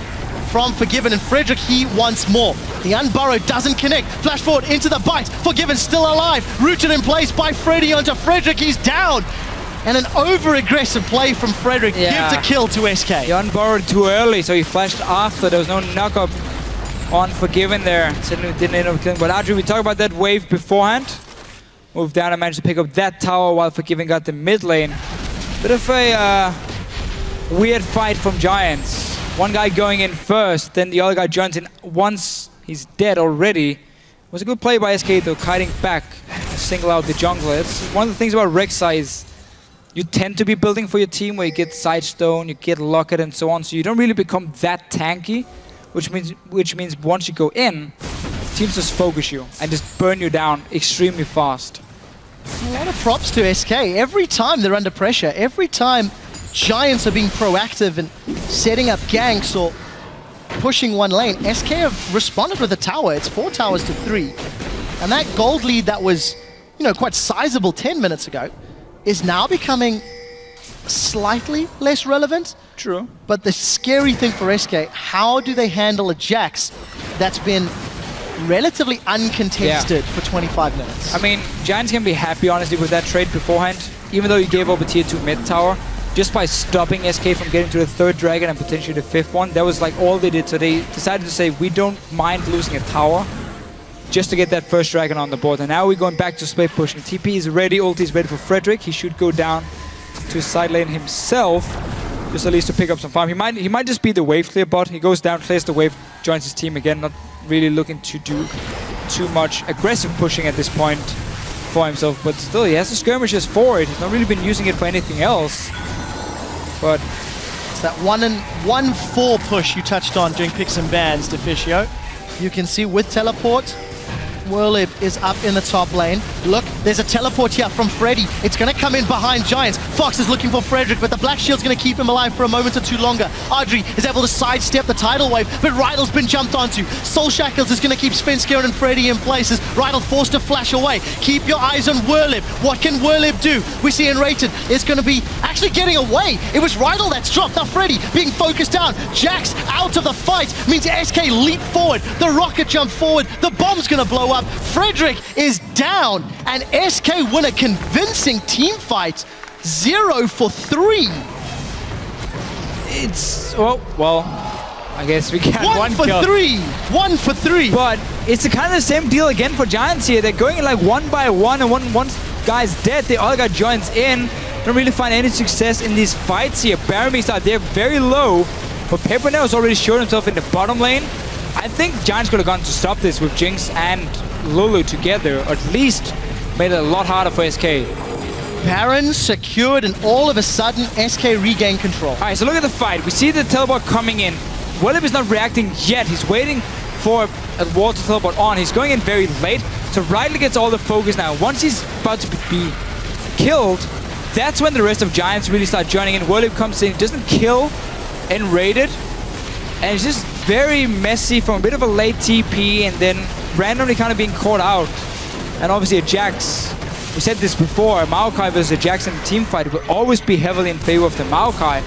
from Forgiven, and Frederick, he wants more. The Unburrowed doesn't connect. Flash forward into the bite. Forgiven still alive. Rooted in place by Freddy onto Frederick. He's down. And an over-aggressive play from Frederick gives a kill to SK. He unburrowed too early, so he flashed after. There was no knock-up on Forgiven there. Didn't end up killing. But Audrey, we talked about that wave beforehand. Moved down and managed to pick up that tower while Forgiven got the mid lane. Bit of a weird fight from Giants. One guy going in first, then the other guy joins in once he's dead already. It was a good play by SK though, kiting back to single out the jungler. It's one of the things about Rek'Sai is you tend to be building for your team where you get Sidestone, you get Locket and so on, so you don't really become that tanky, which means once you go in, teams just focus you and just burn you down extremely fast. A lot of props to SK. Every time they're under pressure, every time Giants are being proactive and setting up ganks or pushing one lane, SK have responded with a tower. It's 4 towers to 3. And that gold lead that was, you know, quite sizable 10 minutes ago is now becoming slightly less relevant. True. But the scary thing for SK, how do they handle a Jax that's been relatively uncontested for 25 minutes? I mean, Giants can be happy, honestly, with that trade beforehand. Even though you gave up a tier 2 mid tower, just by stopping SK from getting to the 3rd dragon and potentially the 5th one, that was like all they did. So they decided to say, we don't mind losing a tower just to get that 1st dragon on the board. And now we're going back to split pushing. TP is ready, ulti is ready for Frederick. He should go down to his side lane himself, just at least to pick up some farm. He might just be the wave clear bot. He goes down, clears the wave, joins his team again, not really looking to do too much aggressive pushing at this point for himself, but still he has the skirmishes for it. He's not really been using it for anything else. But it's that 1-4 push you touched on during picks and bans, Deficio. You can see with teleport, Whirlib is up in the top lane. Look, there's a teleport here from Freddy. It's going to come in behind Giants. Fox is looking for Frederick, but the Black Shield's going to keep him alive for a moment or two longer. Audrey is able to sidestep the tidal wave, but Rydell's been jumped onto. Soul Shackles is going to keep Svenskeren and Freddy in places. Rydell forced to flash away. Keep your eyes on Whirlib. What can Whirlib do? We see Enrated is going to be actually getting away. It was Rydell that's dropped. Now Freddy being focused down. Jax out of the fight means SK leap forward. The rocket jump forward. The bomb's going to blow up. Frederick is down, and SK win a convincing team fight. 0 for 3. it's, well, I guess we got one for kill. 3. 1 for 3. But it's the kind of the same deal again for Giants here. They're going in like 1 by 1, and one guy's dead. They all got joints in. Don't really find any success in these fights here. Baramix out there very low, but Pepernell has already shown himself in the bottom lane. I think Giants could have gone to stop this with Jinx and Lulu together, or at least made it a lot harder for SK. Baron secured, and all of a sudden, SK regained control. All right, so look at the fight. We see the teleport coming in. Whirlib is not reacting yet. He's waiting for a wall to teleport on. He's going in very late, so Rydell gets all the focus now. Once he's about to be killed, that's when the rest of Giants really start joining in. Whirlib comes in, doesn't kill Enrated, and it's just very messy from a bit of a late TP and then randomly kind of being caught out. And obviously a Jax, we said this before, a Maokai versus a Jax in a team fight will always be heavily in favor of the Maokai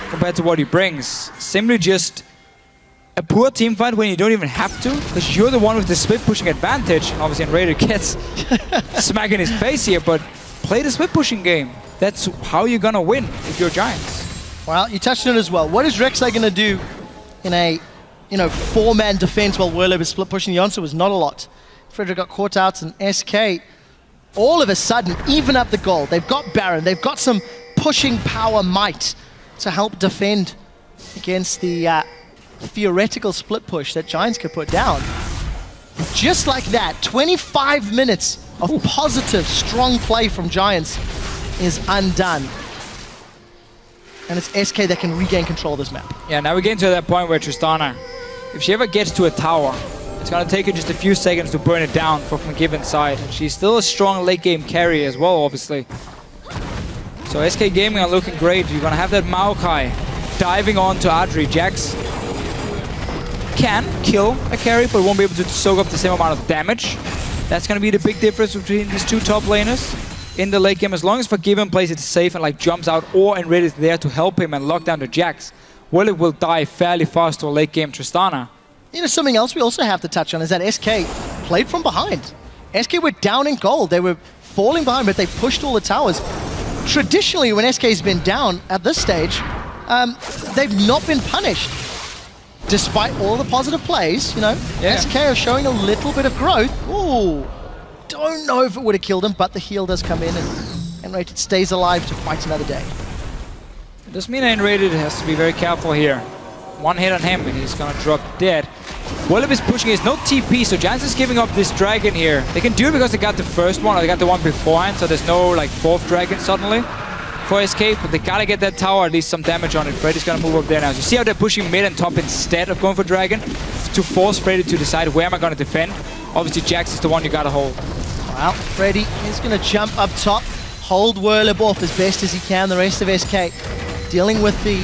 compared to what he brings. Simply just a poor team fight when you don't even have to, because you're the one with the split pushing advantage, and obviously Enrated gets smack in his face here, but play the split pushing game. That's how you're gonna win if you're Giants. Well, you touched on it as well. What is Rek'Sai gonna do in a, four-man defense while Whirlib is split pushing? The answer was not a lot. Frederick got caught out, and SK all of a sudden even up the goal. They've got Baron, they've got some pushing power might to help defend against the theoretical split push that Giants could put down. Just like that, 25 minutes of positive, strong play from Giants is undone. And it's SK that can regain control of this map. Yeah, now we're getting to that point where Tristana, if she ever gets to a tower, it's going to take her just a few seconds to burn it down from a given side. And she's still a strong late game carry as well, obviously. So SK Gaming are looking great. You're going to have that Maokai diving on to Adri. Jax can kill a carry, but won't be able to soak up the same amount of damage. That's going to be the big difference between these two top laners in the late game. As long as Forgiven plays it safe and like jumps out, or Enrated is there to help him and lock down the Jax, Whirlib will die fairly fast to a late game Tristana. Something else we also have to touch on is that SK played from behind. SK were down in gold. They were falling behind, but they pushed all the towers. Traditionally, when SK's been down at this stage, they've not been punished. Despite all the positive plays, SK are showing a little bit of growth. Ooh, don't know if it would have killed him, but the heal does come in, and Enrated stays alive to fight another day. It does mean Enrated has to be very careful here. One hit on him and he's gonna drop dead. Whirlib is pushing, there's no TP, so Giants is giving up this dragon here. They can do it because they got the first one, or they got the one beforehand, so there's no like fourth dragon suddenly for SK, but they gotta get that tower, at least some damage on it. Freddy's gonna move up there now. So you see how they're pushing mid and top instead of going for dragon? to force Freddy to decide where am I going to defend. Obviously, Jax is the one you got to hold. Well, Freddy is going to jump up top, hold Whirlib off as best as he can. The rest of SK dealing with the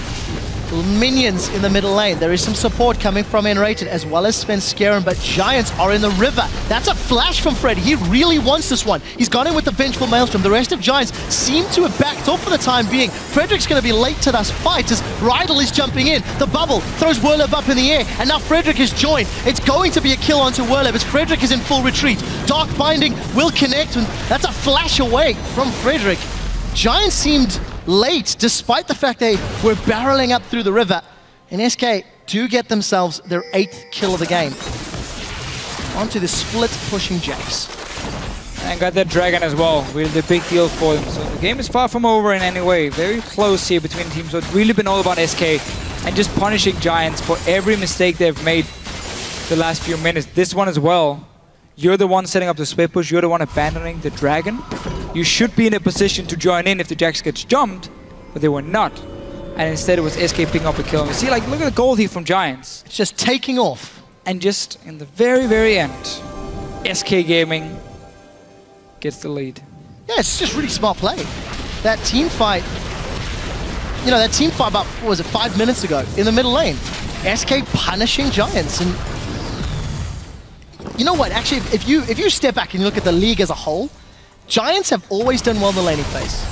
minions in the middle lane. There is some support coming from N-Rated as well as Svenskeren, but Giants are in the river. That's a flash from Freddy. He really wants this one. He's gone in with the Vengeful Maelstrom. The rest of Giants seem to have backed off for the time being. Frederick's going to be late to this fight as Rydell is jumping in. The bubble throws Whirlib up in the air, and now Frederick has joined. It's going to be a kill onto Whirlib as Frederick is in full retreat. Dark Binding will connect, and that's a flash away from Frederick. Giants seemed late, despite the fact they were barreling up through the river. And SK do get themselves their 8th kill of the game. Onto the split pushing Jax. And got that Dragon as well. Really the big deal for them. So the game is far from over in any way. Very close here between teams. So it's really been all about SK and just punishing Giants for every mistake they've made the last few minutes. This one as well. You're the one setting up the split push. You're the one abandoning the Dragon. You should be in a position to join in if the Jax gets jumped, but they were not. And instead it was SK picking up a kill. And you see, like, look at the gold here from Giants. It's just taking off. And just in the very, very end, SK Gaming gets the lead. Yeah, it's just really smart play. That team fight, you know, that team fight about, what was it, 5 minutes ago in the middle lane. SK punishing Giants. And you know what, actually, if you step back and you look at the league as a whole, Giants have always done well in the laning phase.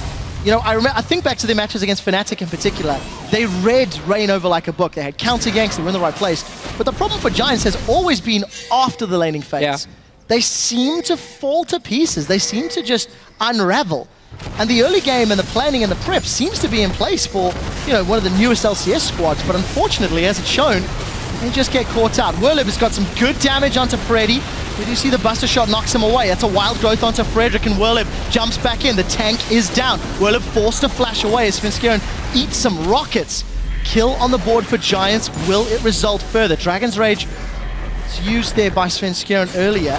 You know, I think back to their matches against Fnatic in particular. They read Rain over like a book. They had counter ganks, they were in the right place. But the problem for Giants has always been after the laning phase. Yeah. They seem to fall to pieces. They seem to just unravel. And the early game and the planning and the prep seems to be in place for, you know, one of the newest LCS squads. But unfortunately, as it's shown, they just get caught out. Whirlib has got some good damage onto Freddy. We do see the Buster Shot knocks him away. That's a wild growth onto Frederick, and Whirlib jumps back in. The tank is down. Whirlib forced to flash away as Svenskeren eats some rockets. Kill on the board for Giants. Will it result further? Dragon's Rage is used there by Svenskeren earlier.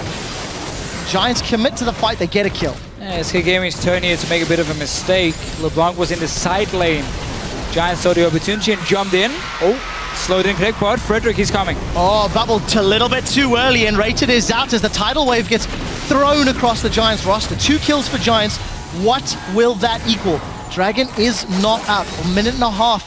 Giants commit to the fight. They get a kill. Yeah, SK Gaming's turn here to make a bit of a mistake. LeBlanc was in the side lane. Giants saw the opportunity and jumped in. Oh. Slowed in connect pod. Frederick, he's coming. Oh, bubbled a little bit too early, and Rated is out as the tidal wave gets thrown across the Giants roster. 2 kills for Giants. What will that equal? Dragon is not out. A minute and a half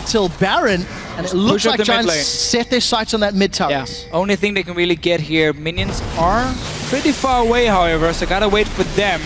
till Baron, and it looks like Giants set their sights on that mid tower. Yeah. Only thing they can really get here. Minions are pretty far away, however, so gotta wait for them.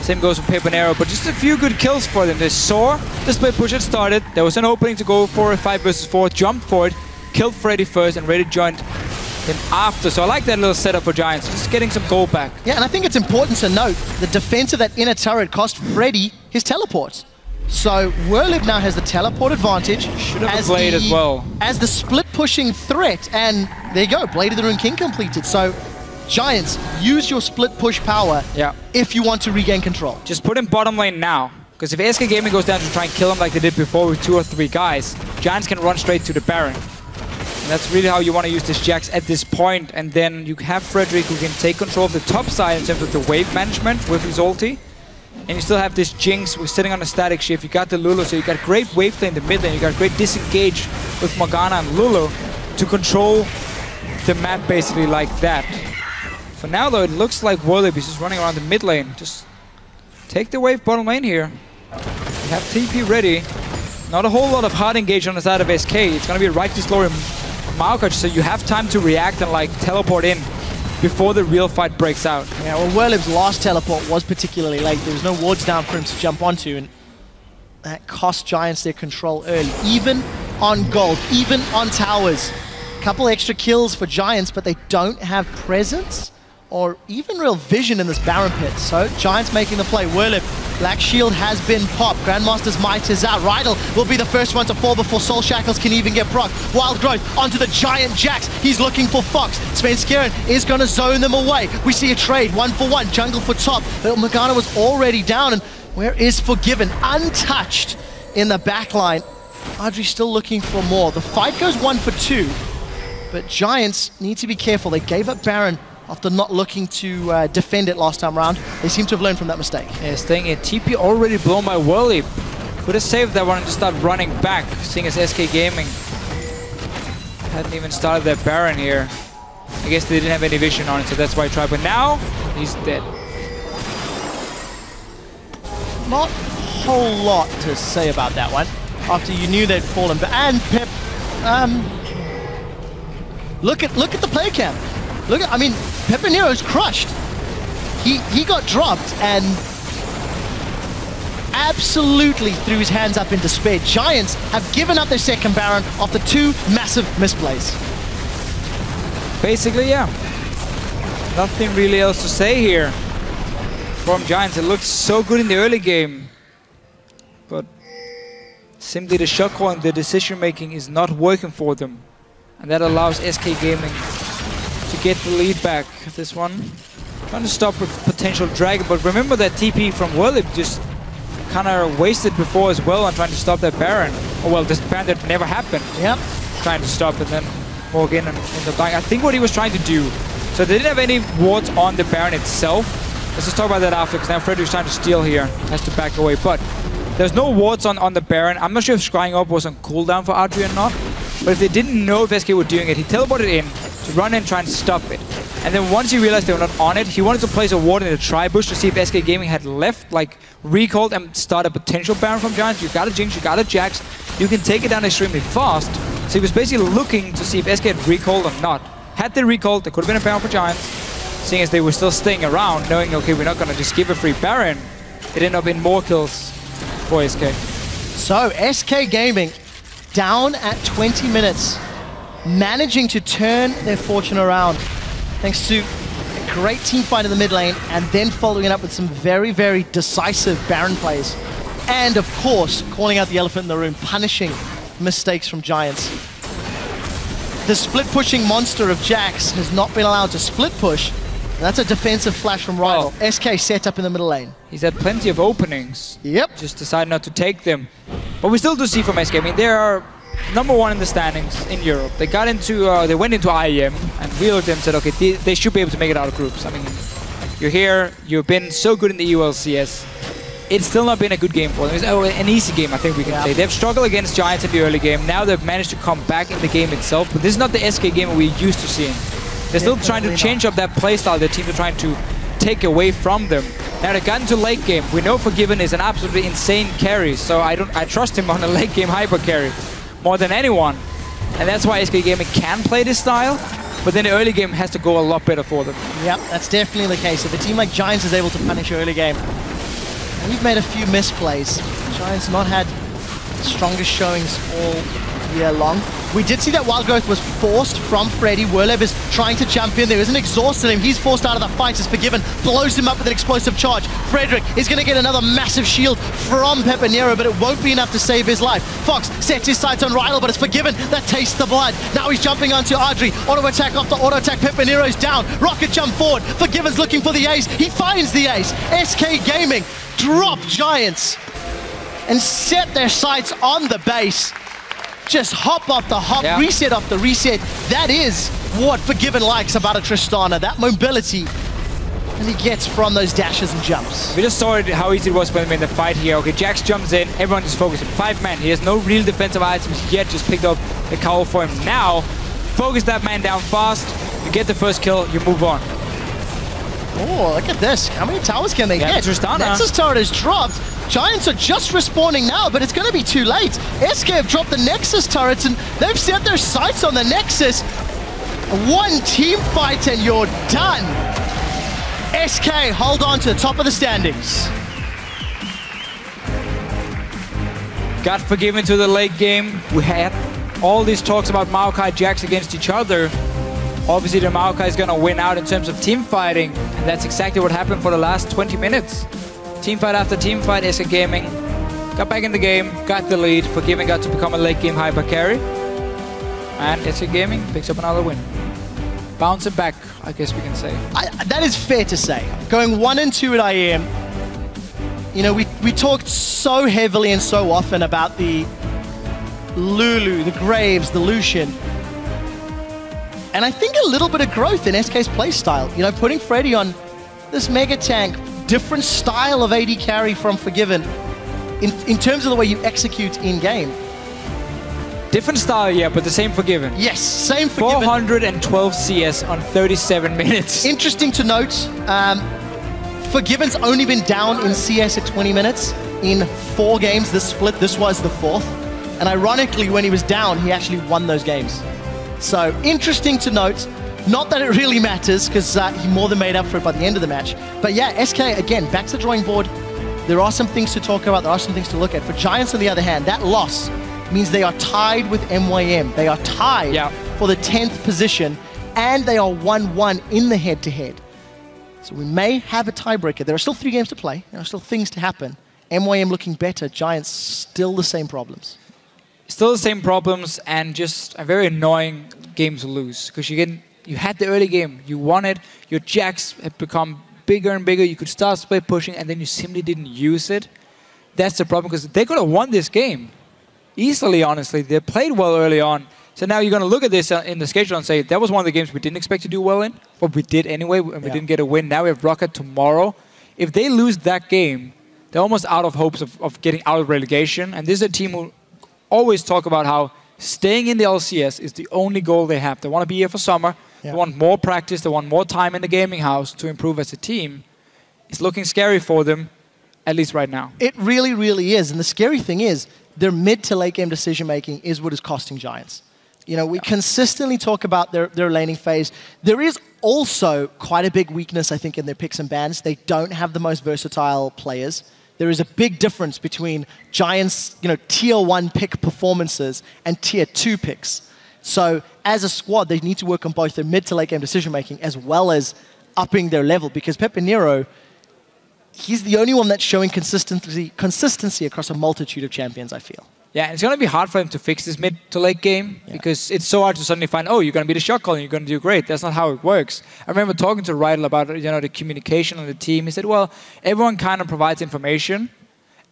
Same goes for Paper and Arrow, but just a few good kills for them. They saw the split push had started. There was an opening to go for a 5 versus 4, jumped for it, killed Freddy first, and Rated joined him after. So I like that little setup for Giants, just getting some gold back. Yeah, and I think it's important to note the defense of that inner turret cost Freddy his teleport. So Whirlib now has the teleport advantage. Should have a Blade as well. As the split pushing threat, and there you go, Blade of the Rune King completed. So Giants, use your split push power if you want to regain control. Just put him bottom lane now, because if SK Gaming goes down to try and kill him like they did before with 2 or 3 guys, Giants can run straight to the Baron. And that's really how you want to use this Jax at this point. And then you have Frederick who can take control of the top side in terms of the wave management with his ulti. And you still have this Jinx, we're sitting on a static shift. You got the Lulu, so you got great wave play in the mid lane. You got great disengage with Morgana and Lulu to control the map basically like that. For now, though, it looks like Whirlib is just running around the mid lane. Just take the wave bottom lane here. You have TP ready. Not a whole lot of hard engage on the side of SK. It's going to be a right to slow him Maokai, so you have time to react and like teleport in before the real fight breaks out. Yeah, well, Whirlib's last teleport was particularly late. There was no wards down for him to jump onto, and that cost Giants their control early. Even on gold, even on towers. A couple extra kills for Giants, but they don't have presence or even real vision in this Baron pit. So Giants making the play. Whirlib, Black Shield has been popped. Grandmaster's Might is out. Rydell will be the first one to fall before Soul Shackles can even get proc. Wild Growth onto the giant Jax. He's looking for Fox. Svenskeren is going to zone them away. We see a trade, 1-for-1, jungle for top. But Morgana was already down, and where is Forgiven? Untouched in the backline. Audrey still looking for more. The fight goes 1-for-2, but Giants need to be careful. They gave up Baron after not looking to defend it last time around. They seem to have learned from that mistake. Yeah, staying in. TP already blown by Whirlib. Could have saved that one and just start running back, seeing as SK Gaming Hadn't even started their Baron here. I guess they didn't have any vision on it, so that's why he tried. But now, he's dead. Not a whole lot to say about that one. After you knew they'd fallen. And Pep, look at the play cam. I mean, Pepinero's crushed. He got dropped and absolutely threw his hands up in despair. Giants have given up their second Baron after 2 massive misplays. Basically, yeah. Nothing really else to say here from Giants. It looked so good in the early game, but simply the shot call and the decision making is not working for them, and that allows SK Gaming to get the lead back. This one trying to stop a potential drag, but remember that TP from Whirlip just kind of wasted before as well on trying to stop that Baron. Oh well, this Baron that never happened. Yep. Trying to stop it, then Morgan in the back. I think what he was trying to do, so they didn't have any wards on the Baron itself. Let's just talk about that after, because now Frederick's trying to steal here. Has to back away, but there's no wards on the Baron. I'm not sure if scrying up was on cooldown for Adri or not, but if they didn't know if SK were doing it, he teleported in to run in and try and stop it. And then once he realized they were not on it, he wanted to place a ward in the tri-bush to see if SK Gaming had left, like recalled and start a potential Baron from Giants. You got a Jinx, you got a Jax, you can take it down extremely fast. So he was basically looking to see if SK had recalled or not. Had they recalled, there could have been a Baron for Giants. Seeing as they were still staying around, knowing, okay, we're not going to just give a free Baron, it ended up in more kills for SK. So, SK Gaming down at 20 minutes, managing to turn their fortune around thanks to a great team fight in the mid lane and then following it up with some very, very decisive Baron plays. And, of course, calling out the elephant in the room, punishing mistakes from Giants. The split-pushing monster of Jax has not been allowed to split push. And that's a defensive flash from Rival. Oh. SK set up in the middle lane. He's had plenty of openings. Yep. Just decided not to take them. But we still do see from SK. I mean, they are #1 in the standings in Europe. They got into, they went into IEM, and we looked at them and said, okay, they should be able to make it out of groups. I mean, you're here, you've been so good in the LCS. It's still not been a good game for them. It's an easy game, I think we can say. They've struggled against Giants in the early game. Now they've managed to come back in the game itself. But this is not the SK game we're used to seeing. They're still trying to change up that playstyle their teams are trying to take away from them. Now they got into late game. We know Forgiven is an absolutely insane carry, so I trust him on a late game hyper carry more than anyone. And that's why SK Gaming can play this style, but then the early game has to go a lot better for them. Yep, that's definitely the case. If a team like Giants is able to punish early game, we've made a few misplays. Giants not had the strongest showings all year long. We did see that Wild Growth was forced from Freddy. Whirlib is trying to jump in. There is an exhaust in him. He's forced out of the fight as Forgiven blows him up with an explosive charge. Frederick is going to get another massive shield from Pepinero, but it won't be enough to save his life. Fox sets his sights on Rydell, but it's Forgiven that tastes the blood. Now he's jumping onto Adri. Auto attack off the auto attack. Pepinero's down. Rocket jump forward. Forgiven's looking for the ace. He finds the ace. SK Gaming drop Giants and set their sights on the base. Just hop off the hop, reset off the reset. That is what Forgiven likes about a Tristana, that mobility that he gets from those dashes and jumps. We just saw it, how easy it was for him in the fight here. Okay, Jax jumps in, everyone just focusing. 5 man, he has no real defensive items yet, just picked up the cowl for him now. Focus that man down fast, you get the first kill, you move on. Oh, look at this. How many towers can they get? Tristana. Nexus turret is dropped. Giants are just respawning now, but it's going to be too late. SK have dropped the Nexus turrets, and they've set their sights on the Nexus. One team fight, and you're done. SK hold on to the top of the standings. Got Forgiven to the late game. We had all these talks about Maokai Jax against each other. Obviously, the Maokai is going to win out in terms of team fighting, and that's exactly what happened for the last 20 minutes. Team fight after team fight, SK Gaming got back in the game, got the lead. Forgiven got to become a late game hyper carry. And SK Gaming picks up another win. Bouncing back, I guess we can say. That is fair to say. Going 1-2 at IEM, you know, we talked so heavily and so often about the Lulu, the Graves, the Lucian. And I think a little bit of growth in SK's playstyle. You know, putting Freddy on this mega tank, different style of AD carry from Forgiven in terms of the way you execute in-game. Different style, yeah, but the same Forgiven. Yes, same Forgiven. 412 CS on 37 minutes. Interesting to note, Forgiven's only been down in CS at 20 minutes in 4 games this split. This was the 4th. And ironically, when he was down, he actually won those games. So interesting to note. Not that it really matters, because he more than made up for it by the end of the match. But yeah, SK, again, back to the drawing board. There are some things to talk about. There are some things to look at. For Giants, on the other hand, that loss means they are tied with MYM. They are tied for the 10th position, and they are 1-1 in the head-to-head. So we may have a tiebreaker. There are still 3 games to play. There are still things to happen. MYM looking better. Giants still the same problems. Still the same problems, and just a very annoying game to lose. Because you had the early game. You won it. Your jacks have become bigger and bigger. You could start split pushing, and then you simply didn't use it. That's the problem, because they could have won this game easily, honestly. They played well early on. So now you're going to look at this in the schedule and say, that was one of the games we didn't expect to do well in, but we did anyway, and we didn't get a win. Now we have Rocket tomorrow. If they lose that game, they're almost out of hopes of getting out of relegation. And this is a team who always talk about how staying in the LCS is the only goal they have. They want to be here for summer. They want more practice. They want more time in the gaming house to improve as a team. It's looking scary for them, at least right now. It really, really is. And the scary thing is, their mid to late game decision making is what is costing Giants. You know, we consistently talk about their laning phase. There is also quite a big weakness, I think, in their picks and bans. They don't have the most versatile players. There is a big difference between Giants, tier 1 pick performances and tier 2 picks. So as a squad, they need to work on both their mid to late game decision making as well as upping their level, because Pepinero, he's the only one that's showing consistency across a multitude of champions, I feel. Yeah, and it's going to be hard for him to fix this mid to late game because it's so hard to suddenly find, oh, you're going to be the shot caller and you're going to do great. That's not how it works. I remember talking to Rydell about the communication on the team. He said, well, everyone kind of provides information,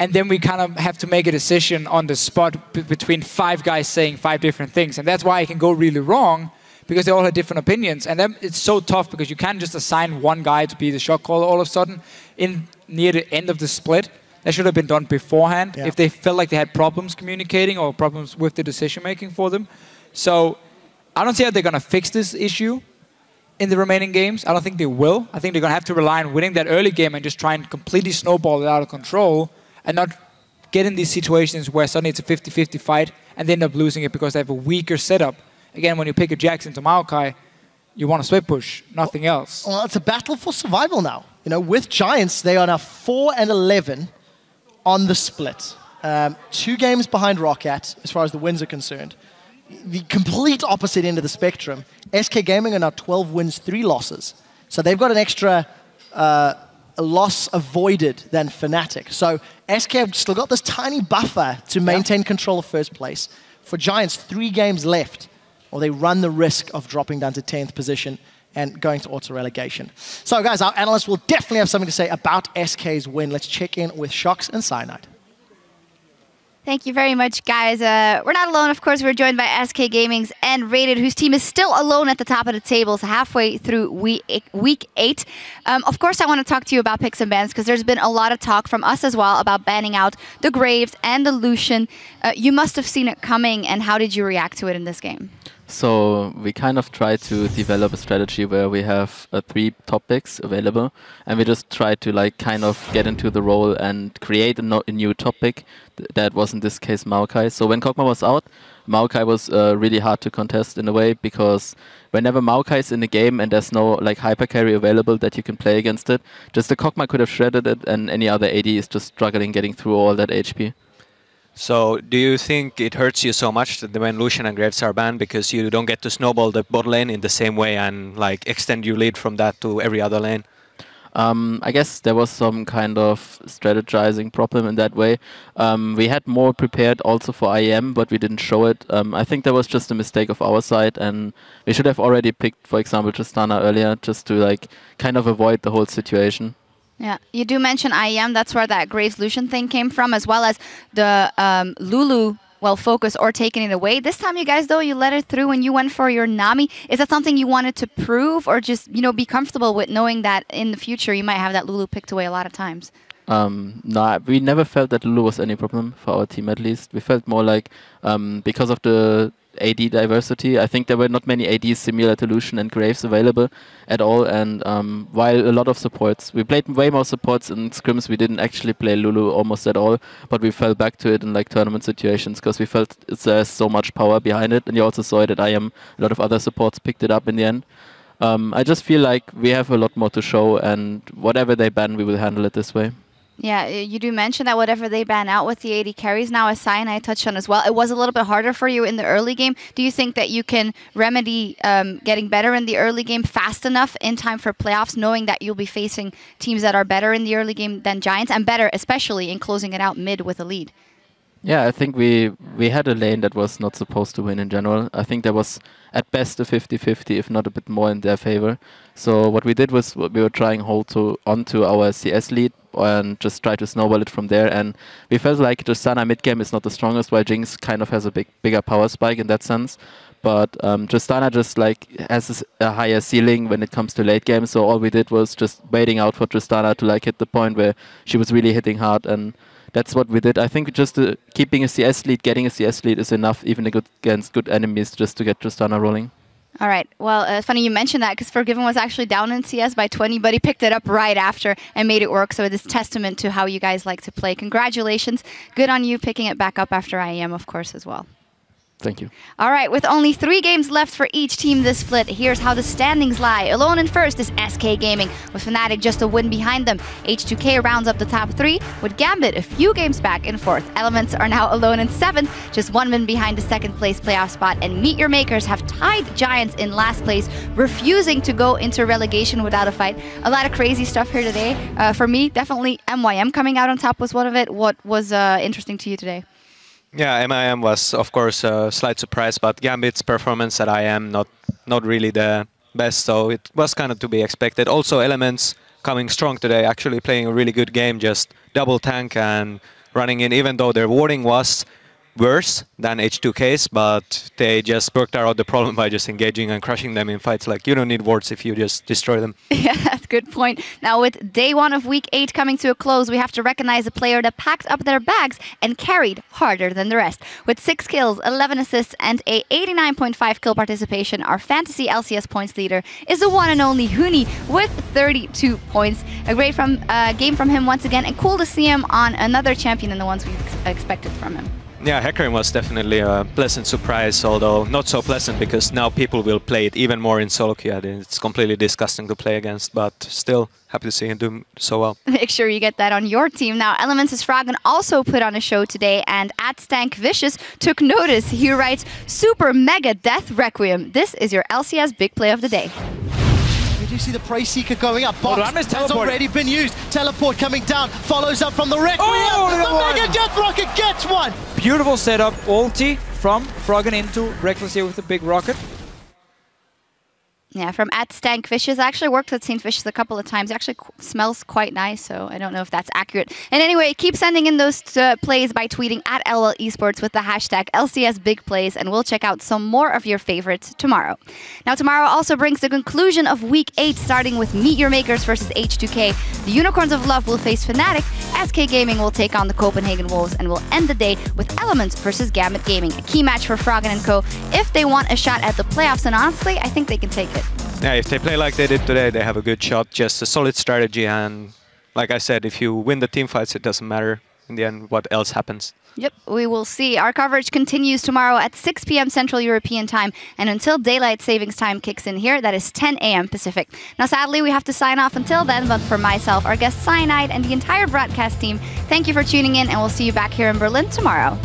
and then we kind of have to make a decision on the spot between 5 guys saying 5 different things. And that's why it can go really wrong, because they all have different opinions. And then it's so tough because you can't just assign one guy to be the shot caller all of a sudden near the end of the split. That should have been done beforehand if they felt like they had problems communicating or problems with the decision-making for them. So I don't see how they're going to fix this issue in the remaining games. I don't think they will. I think they're going to have to rely on winning that early game and just try and completely snowball it out of control and not get in these situations where suddenly it's a 50-50 fight and they end up losing it because they have a weaker setup. Again, when you pick a Jax into Maokai, you want to split push, nothing else. Well, it's a battle for survival now. With Giants, they are now 4-11 on the split. 2 games behind Roccat, as far as the wins are concerned. The complete opposite end of the spectrum. SK Gaming are now 12 wins, 3 losses. So they've got an extra loss avoided than Fnatic. So SK have still got this tiny buffer to maintain control of first place. For Giants, 3 games left, or they run the risk of dropping down to 10th position and going to auto-relegation. So guys, our analysts will definitely have something to say about SK's win. Let's check in with Shox and Cyanide. Thank you very much, guys. We're not alone, of course. We're joined by SK Gaming's and Rated, whose team is still alone at the top of the tables halfway through week 8. Of course, I want to talk to you about picks and bans because there's been a lot of talk from us as well about banning out the Graves and the Lucian. You must have seen it coming, and how did you react to it in this game? So we kind of try to develop a strategy where we have 3 top picks available, and we just try to kind of get into the role and create a new top pick. That was in this case Maokai. So when Kog'Maw was out, Maokai was really hard to contest in a way, because whenever Maokai is in the game and there's no hyper carry available that you can play against it, just the Kog'Maw could have shredded it, and any other AD is just struggling getting through all that HP. So do you think it hurts you so much that when Lucian and Graves are banned because you don't get to snowball the bot lane in the same way and extend your lead from that to every other lane? I guess there was some kind of strategizing problem in that way. We had more prepared also for IEM, but we didn't show it. I think that was just a mistake of our side, and we should have already picked, for example, Tristana earlier, just to kind of avoid the whole situation. Yeah, you do mention IEM. That's where that Graves Lucian thing came from, as well as the Lulu, focus or taking it away. This time, you guys, though, you let it through and you went for your Nami. Is that something you wanted to prove, or just, be comfortable with knowing that in the future you might have that Lulu picked away a lot of times? No, we never felt that Lulu was any problem for our team, at least. We felt more like, because of the AD diversity, I think there were not many ADs similar to Lucian and Graves available at all. And while a lot of supports, we played way more supports in scrims, we didn't actually play Lulu almost at all, but we fell back to it in like tournament situations because we felt there's so much power behind it. And you also saw it at IM, a lot of other supports picked it up in the end. I just feel like we have a lot more to show, and whatever they ban, we will handle it this way. Yeah, you do mention that whatever they ban out with the AD carries now, as Cyanide touched on as well, it was a little bit harder for you in the early game. Do you think that you can remedy getting better in the early game fast enough in time for playoffs, knowing that you'll be facing teams that are better in the early game than Giants, and better especially in closing it out mid with a lead? Yeah, I think we had a lane that was not supposed to win in general. I think there was at best a 50-50, if not a bit more in their favor. So what we did was we were trying hold onto our CS lead and just try to snowball it from there. And we felt like Tristana mid game is not the strongest, while Jinx kind of has a bigger power spike in that sense. But Tristana just like has a higher ceiling when it comes to late game. So all we did was just waiting out for Tristana to like hit the point where she was really hitting hard, and that's what we did. I think just keeping a CS lead, getting a CS lead is enough, even against good enemies, just to get Tristana rolling. All right. Well, it's funny you mentioned that, because Forgiven was actually down in CS by 20, but he picked it up right after and made it work. So it is testament to how you guys like to play. Congratulations. Good on you picking it back up after IEM, of course, as well. Thank you. All right, with only 3 games left for each team this split, here's how the standings lie. Alone in first is SK Gaming, with Fnatic just a win behind them. H2K rounds up the top 3, with Gambit a few games back in 4th. Elements are now alone in 7th, just 1 win behind the 2nd place playoff spot. And Meet Your Makers have tied Giants in last place, refusing to go into relegation without a fight. A lot of crazy stuff here today. For me, definitely MYM coming out on top was one of it. What was interesting to you today? Yeah, MIM was, of course, a slight surprise, but Gambit's performance at IM not really the best, so it was kind of to be expected. Also, Elements coming strong today, actually playing a really good game, just double tank and running in, even though their warding was worse than H2K's, but they just worked out the problem by just engaging and crushing them in fights. Like, you don't need wards if you just destroy them. Yeah, that's a good point. Now, with day 1 of week 8 coming to a close, we have to recognize a player that packed up their bags and carried harder than the rest. With 6 kills, 11 assists, and a 89.5 kill participation, our fantasy LCS points leader is the one and only Huni with 32 points. A great game from him once again, and cool to see him on another champion than the ones we expected from him. Yeah, Hecarim was definitely a pleasant surprise, although not so pleasant because now people will play it even more in solo queue. It's completely disgusting to play against, but still happy to see him do so well. Make sure you get that on your team. Now, Elements' Froggen also put on a show today, and @StankVicious took notice. He writes, "Super Mega Death Requiem. This is your LCS big play of the day." We do see the Prey Seeker going up. Box has teleport. already been used. Teleport coming down. Follows up from the Requiem. Oh, the Mega Death Rocket gets one. Beautiful setup. Ulti from Froggen into Reckless here with the big rocket. Yeah, from @StankVicious. I actually worked with St. Vicious a couple of times. It actually smells quite nice, so I don't know if that's accurate. And anyway, keep sending in those plays by tweeting @LOL Esports with the hashtag LCS Big Plays, and we'll check out some more of your favorites tomorrow. Now, tomorrow also brings the conclusion of Week 8, starting with Meet Your Makers versus H2K. The Unicorns of Love will face Fnatic, SK Gaming will take on the Copenhagen Wolves, and we'll end the day with Elements versus Gambit Gaming. A key match for Froggen & Co. if they want a shot at the playoffs, and honestly, I think they can take it. Yeah, if they play like they did today, they have a good shot. Just a solid strategy, and like I said, if you win the team fights, it doesn't matter in the end what else happens. Yep, we will see. Our coverage continues tomorrow at 6 p.m. Central European Time, and until Daylight Savings Time kicks in here, that is 10 a.m. Pacific. Now, sadly, we have to sign off until then, but for myself, our guest Cyanide, and the entire broadcast team, thank you for tuning in, and we'll see you back here in Berlin tomorrow.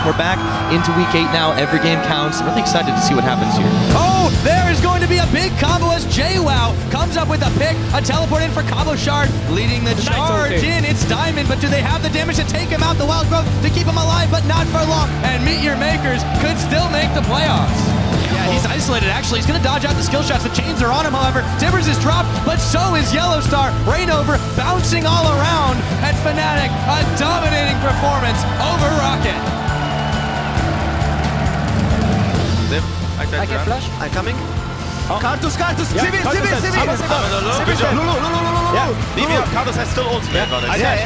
We're back into week 8 now. Every game counts. I'm really excited to see what happens here. Oh, there is going to be a big combo as JWoww comes up with a pick. A teleport in for Combo Shard, leading the charge in. It's Diamond, but do they have the damage to take him out? The Wild Growth to keep him alive, but not for long. And Meet Your Makers could still make the playoffs. Yeah, he's isolated, actually. He's going to dodge out the skill shots. The chains are on him, however. Timbers is dropped, but so is Yellowstar. Rainover bouncing all around. And Fnatic, a dominating performance over Rocket. I can flash. I'm coming. Kartus, Yeah, Sivir. Good job. Yeah, DB up. Kartus has still ulti. Yeah,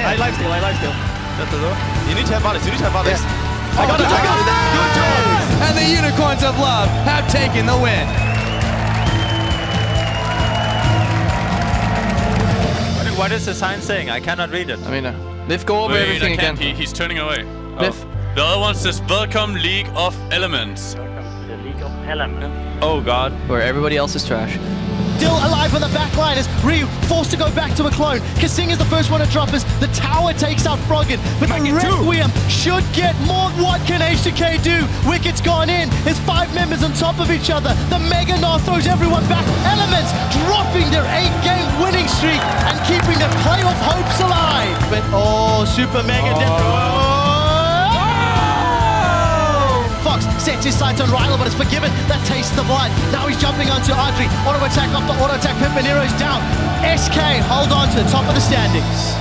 I lifesteal. You need to have Varus. I got it. Good job. And the Unicorns of Love have taken the win. What is the sign saying? I cannot read it. I mean, let's go over everything again. He's turning away. Liv. The other one says, "Welcome, League of Elements." Welcome to the League of Elements. Oh God. Where everybody else is trash. Still alive on the back line as Ryu forced to go back to a clone. Kasing is the first one to drop as the tower takes out Froggen. But the Requiem should get more. What can HTK do? Wicket's gone in. There's 5 members on top of each other. The Mega Gnar throws everyone back. Elements dropping their 8-game winning streak and keeping their playoff hopes alive. But Super Mega Fox sets his sights on Rydell, but it's forgiven. That tastes the blood. Now he's jumping onto Audrey. Auto attack after auto attack. Pimpanero is down. SK hold on to the top of the standings.